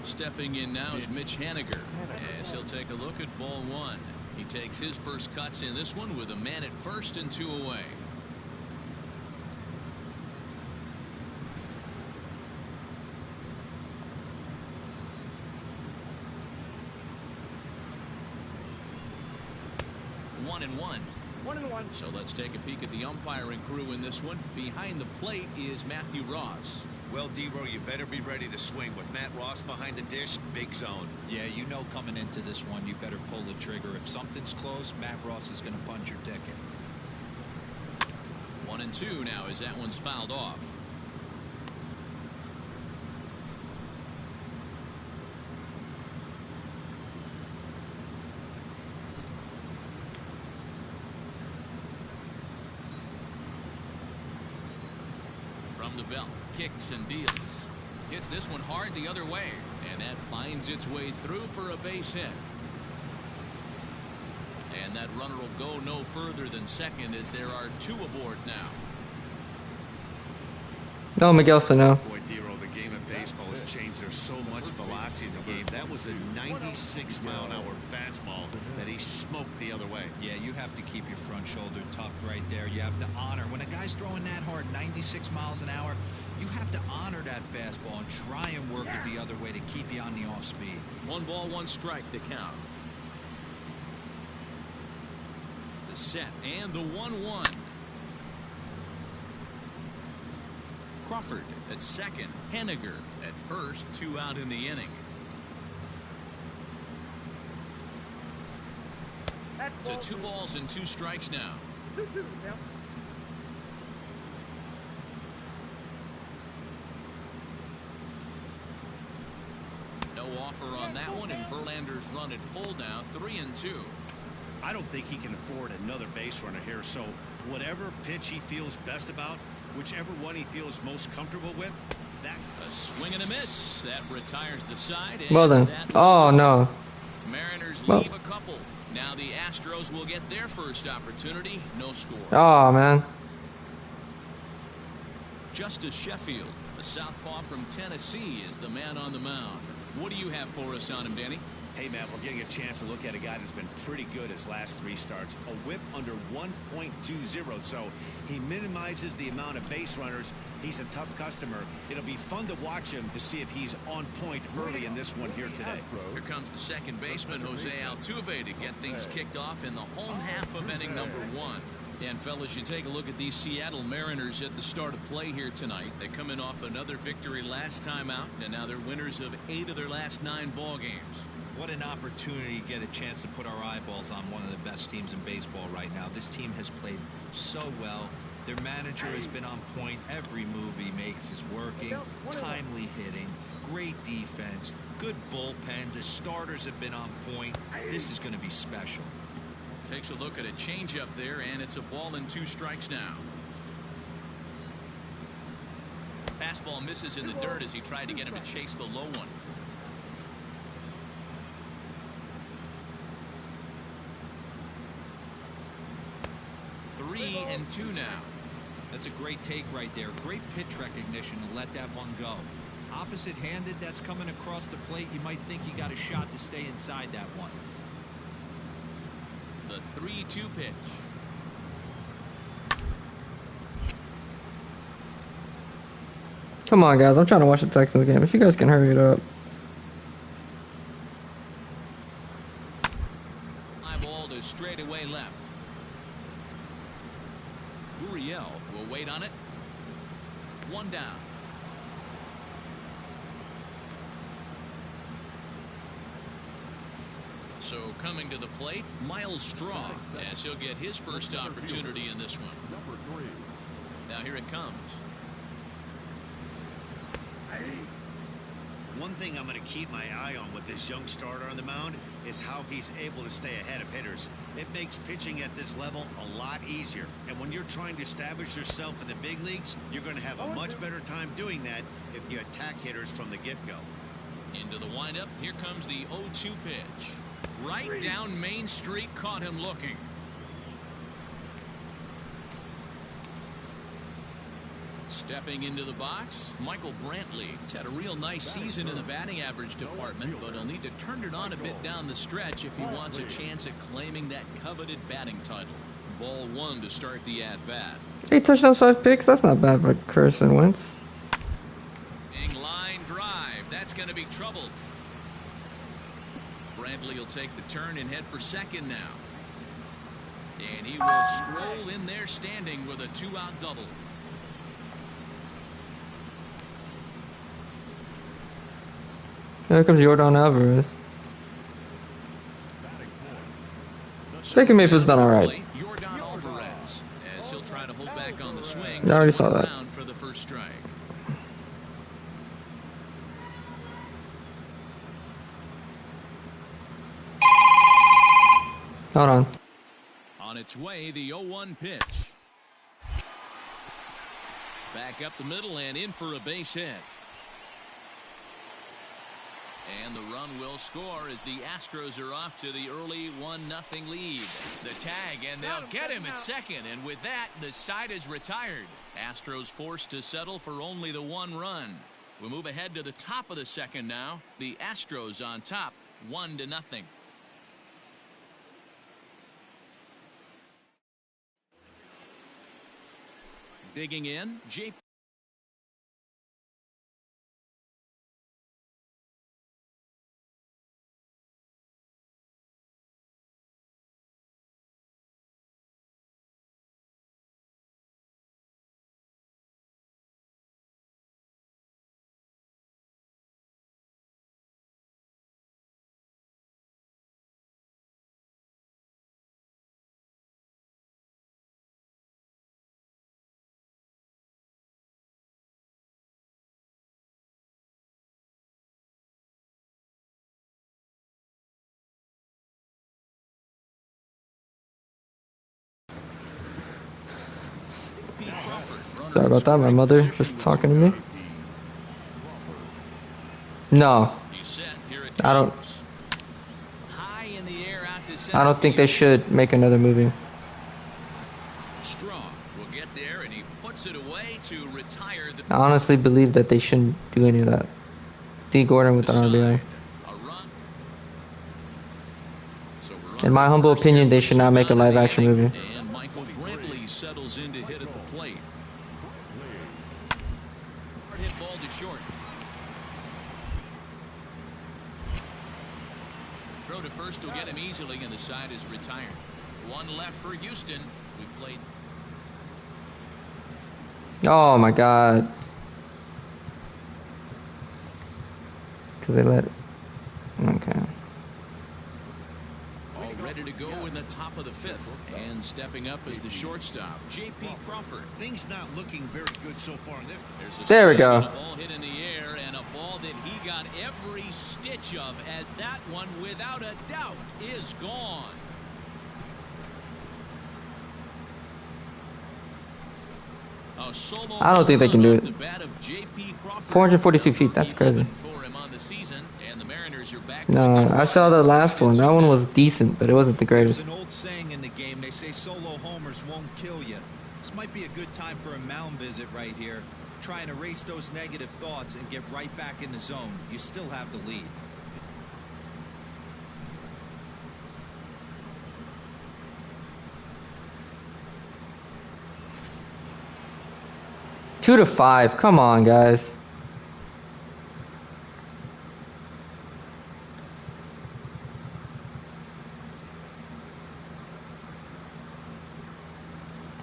Stepping in now is Mitch Haniger, as he'll take a look at ball 1. He takes his first cuts in this one with a man at first and 2 away. 1-1. So let's take a peek at the umpiring crew in this one. Behind the plate is Matthew Ross. Well, D-Row, you better be ready to swing. With Matt Ross behind the dish, big zone. Yeah, you know coming into this one, you better pull the trigger. If something's close, Matt Ross is going to punch your ticket. 1-2 now as that one's fouled off. From the belt, kicks and deals. Hits this one hard the other way, and that finds its way through for a base hit. And that runner will go no further than second as there are 2 aboard now. No, Miguelson, no. Boy, D-Row, the game of baseball has changed. There's so much velocity in the game. That was a 96-mile-an-hour fastball that he smoked the other way. Yeah, you have to keep your front shoulder tucked right there. You have to honor. When a guy's throwing that hard, 96 miles an hour, you have to honor that fastball and try and work it the other way to keep you on the off speed. 1 ball, 1 strike to count. The set and the 1-1. Crawford at second, Henniger at first, 2 out in the inning. To 2 balls and 2 strikes now. No offer on that one, and Verlander's run at full now, 3-2. I don't think he can afford another base runner here, so whatever pitch he feels best about, whichever one he feels most comfortable with, that. A swing and a miss. That retires the side. Well then. Oh, no. Mariners leave a couple. Now the Astros will get their first opportunity. No score. Oh, man. Justice Sheffield, a southpaw from Tennessee, is the man on the mound. What do you have for us on him, Danny? Hey, man, we're getting a chance to look at a guy that's been pretty good his last 3 starts. A whip under 1.20, so he minimizes the amount of base runners. He's a tough customer. It'll be fun to watch him to see if he's on point early in this one here today. Here comes the second baseman, Jose Altuve, to get things kicked off in the home half of inning number 1. And, fellas, you take a look at these Seattle Mariners at the start of play here tonight. They come in off another victory last time out, and now they're winners of 8 of their last 9 ball games. What an opportunity to get a chance to put our eyeballs on one of the best teams in baseball right now. This team has played so well. Their manager has been on point. Every move he makes is working. Timely hitting, great defense, good bullpen. The starters have been on point. This is going to be special. Takes a look at a changeup there, and it's a ball and 2 strikes now. Fastball misses in the dirt as he tried to get him to chase the low one. Three and 2 now. That's a great take right there. Great pitch recognition to let that one go. Opposite-handed, that's coming across the plate. You might think you got a shot to stay inside that one. The 3-2 pitch. Come on, guys. I'm trying to watch the Texans game. If you guys can hurry it up. High ball to straightaway left. Gurriel will wait on it. 1 down. So coming to the plate, Miles Straw, as he'll get his first opportunity in this one. Now here it comes. One thing I'm going to keep my eye on with this young starter on the mound is how he's able to stay ahead of hitters. It makes pitching at this level a lot easier. And when you're trying to establish yourself in the big leagues, you're going to have a much better time doing that if you attack hitters from the get-go. Into the windup, here comes the 0-2 pitch. Right down Main Street, caught him looking. Stepping into the box, Michael Brantley. He's had a real nice season in the batting average department, but he'll need to turn it on a bit down the stretch if he wants a chance at claiming that coveted batting title. Ball 1 to start the at-bat. 8 touchdowns, 5 picks. That's not bad for Carson Wentz. Line drive. That's going to be trouble. Brantley will take the turn and head for second now. And he will stroll in there standing with a 2-out double. Here comes Jordan Alvarez. Second Mayfield's done alright. Jordan Alvarez, as he'll try to hold back on the swing. I already saw that. For the first strike. Hold on. On its way, the 0-1 pitch. Back up the middle and in for a base hit. And the run will score as the Astros are off to the early 1-0 lead. The tag, and they'll get him at second. And with that, the side is retired. Astros forced to settle for only the 1 run. We'll move ahead to the top of the second now. The Astros on top, 1-0. Digging in, JP. Sorry about that, my mother was talking to me. No. I don't think they should make another movie. Strong will get there and he puts it away to retire the I honestly believe that they shouldn't do any of that. D. Gordon with an RBI. In my humble opinion, they should not make a live-action movie. And Michael Brantley settles in to hit at the plate. Hard hit ball to short. Throw to first will get him easily, and the side is retired. 1 left for Houston. We played. Oh my God. Because they let it. Okay. All ready to go in the top of the 5th. And stepping up is the shortstop, J.P. Crawford. Things not looking very good so far in this. There we go. A ball hit in the air, and a ball that he got every stitch of, as that one, without a doubt, is gone. A solo I don't think they can do it. the bat of J.P. Crawford. 442 feet, that's crazy. For him on the season, and the Mariners are back. No, I saw the last one. That one was decent, but it wasn't the greatest. There's an old saying in the game. They say solo homers won't kill you. This might be a good time for a mound visit right here. Try and erase those negative thoughts and get right back in the zone. You still have the lead. Two to 5. Come on, guys.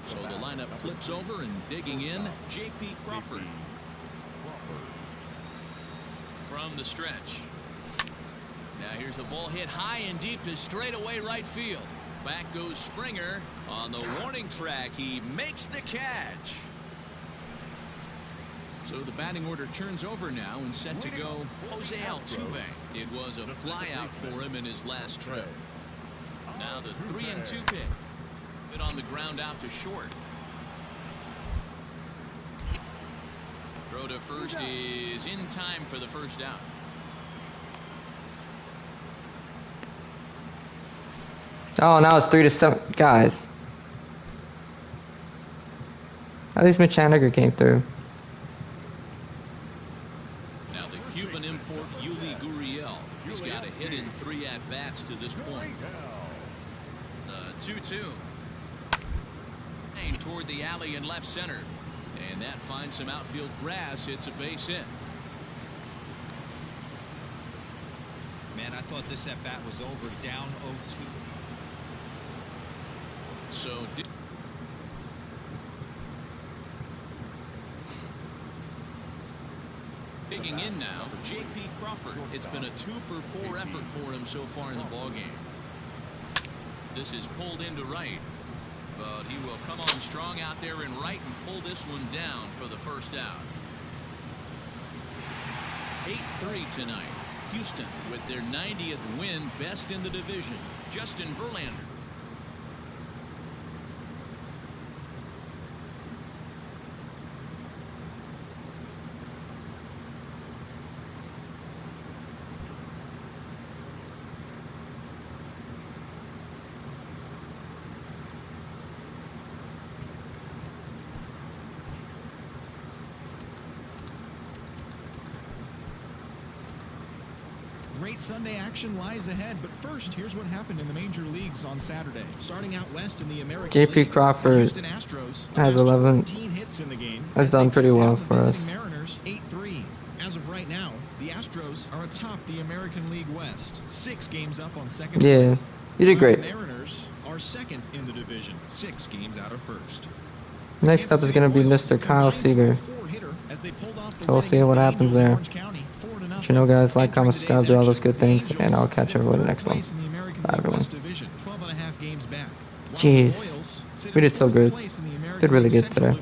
So the lineup flips over, and digging in, J.P. Crawford. From the stretch. Now here's the ball hit high and deep to straightaway right field. Back goes Springer. On the warning track, he makes the catch. So the batting order turns over now, and set to go Jose Altuve. It was a flyout for him in his last trip. Now the 3-2 pitch. It on the ground out to short. Throw to first is in time for the first out. Oh, now it's 3 to 7. Guys. At least Mitch Haniger came through. Now the Cuban import Yuli Gurriel. He's got a hit in 3 at-bats to this point. 2-2. Toward the alley in left center. And that finds some outfield grass. It's a base hit. Man, I thought this at-bat was over. Down 0-2. So digging in now, J.P. Crawford. It's been a 2-for-4 effort for him so far in the ballgame. This is pulled into right, but he will come on strong out there in right and pull this one down for the first out. 8-3 tonight. Houston with their 90th win, best in the division. Justin Verlander. Great Sunday action lies ahead, but first, here's what happened in the major leagues on Saturday. Starting out west in the American J.P. League, Crawford Houston Astros has 11. 14 hits in the game. Has done pretty well for us. Mariners 8-3. As of right now, the Astros are atop the American League West, 6 games up on second place. You did great. The Mariners are second in the division, 6 games out of first. Next up is going to be Mr. Kyle Seager. So we'll see what happens there. But you know, guys, like, comment, subscribe, do all those good things, and I'll catch everyone in the next one. Bye, everyone. Jeez, we did so good. Did really good today.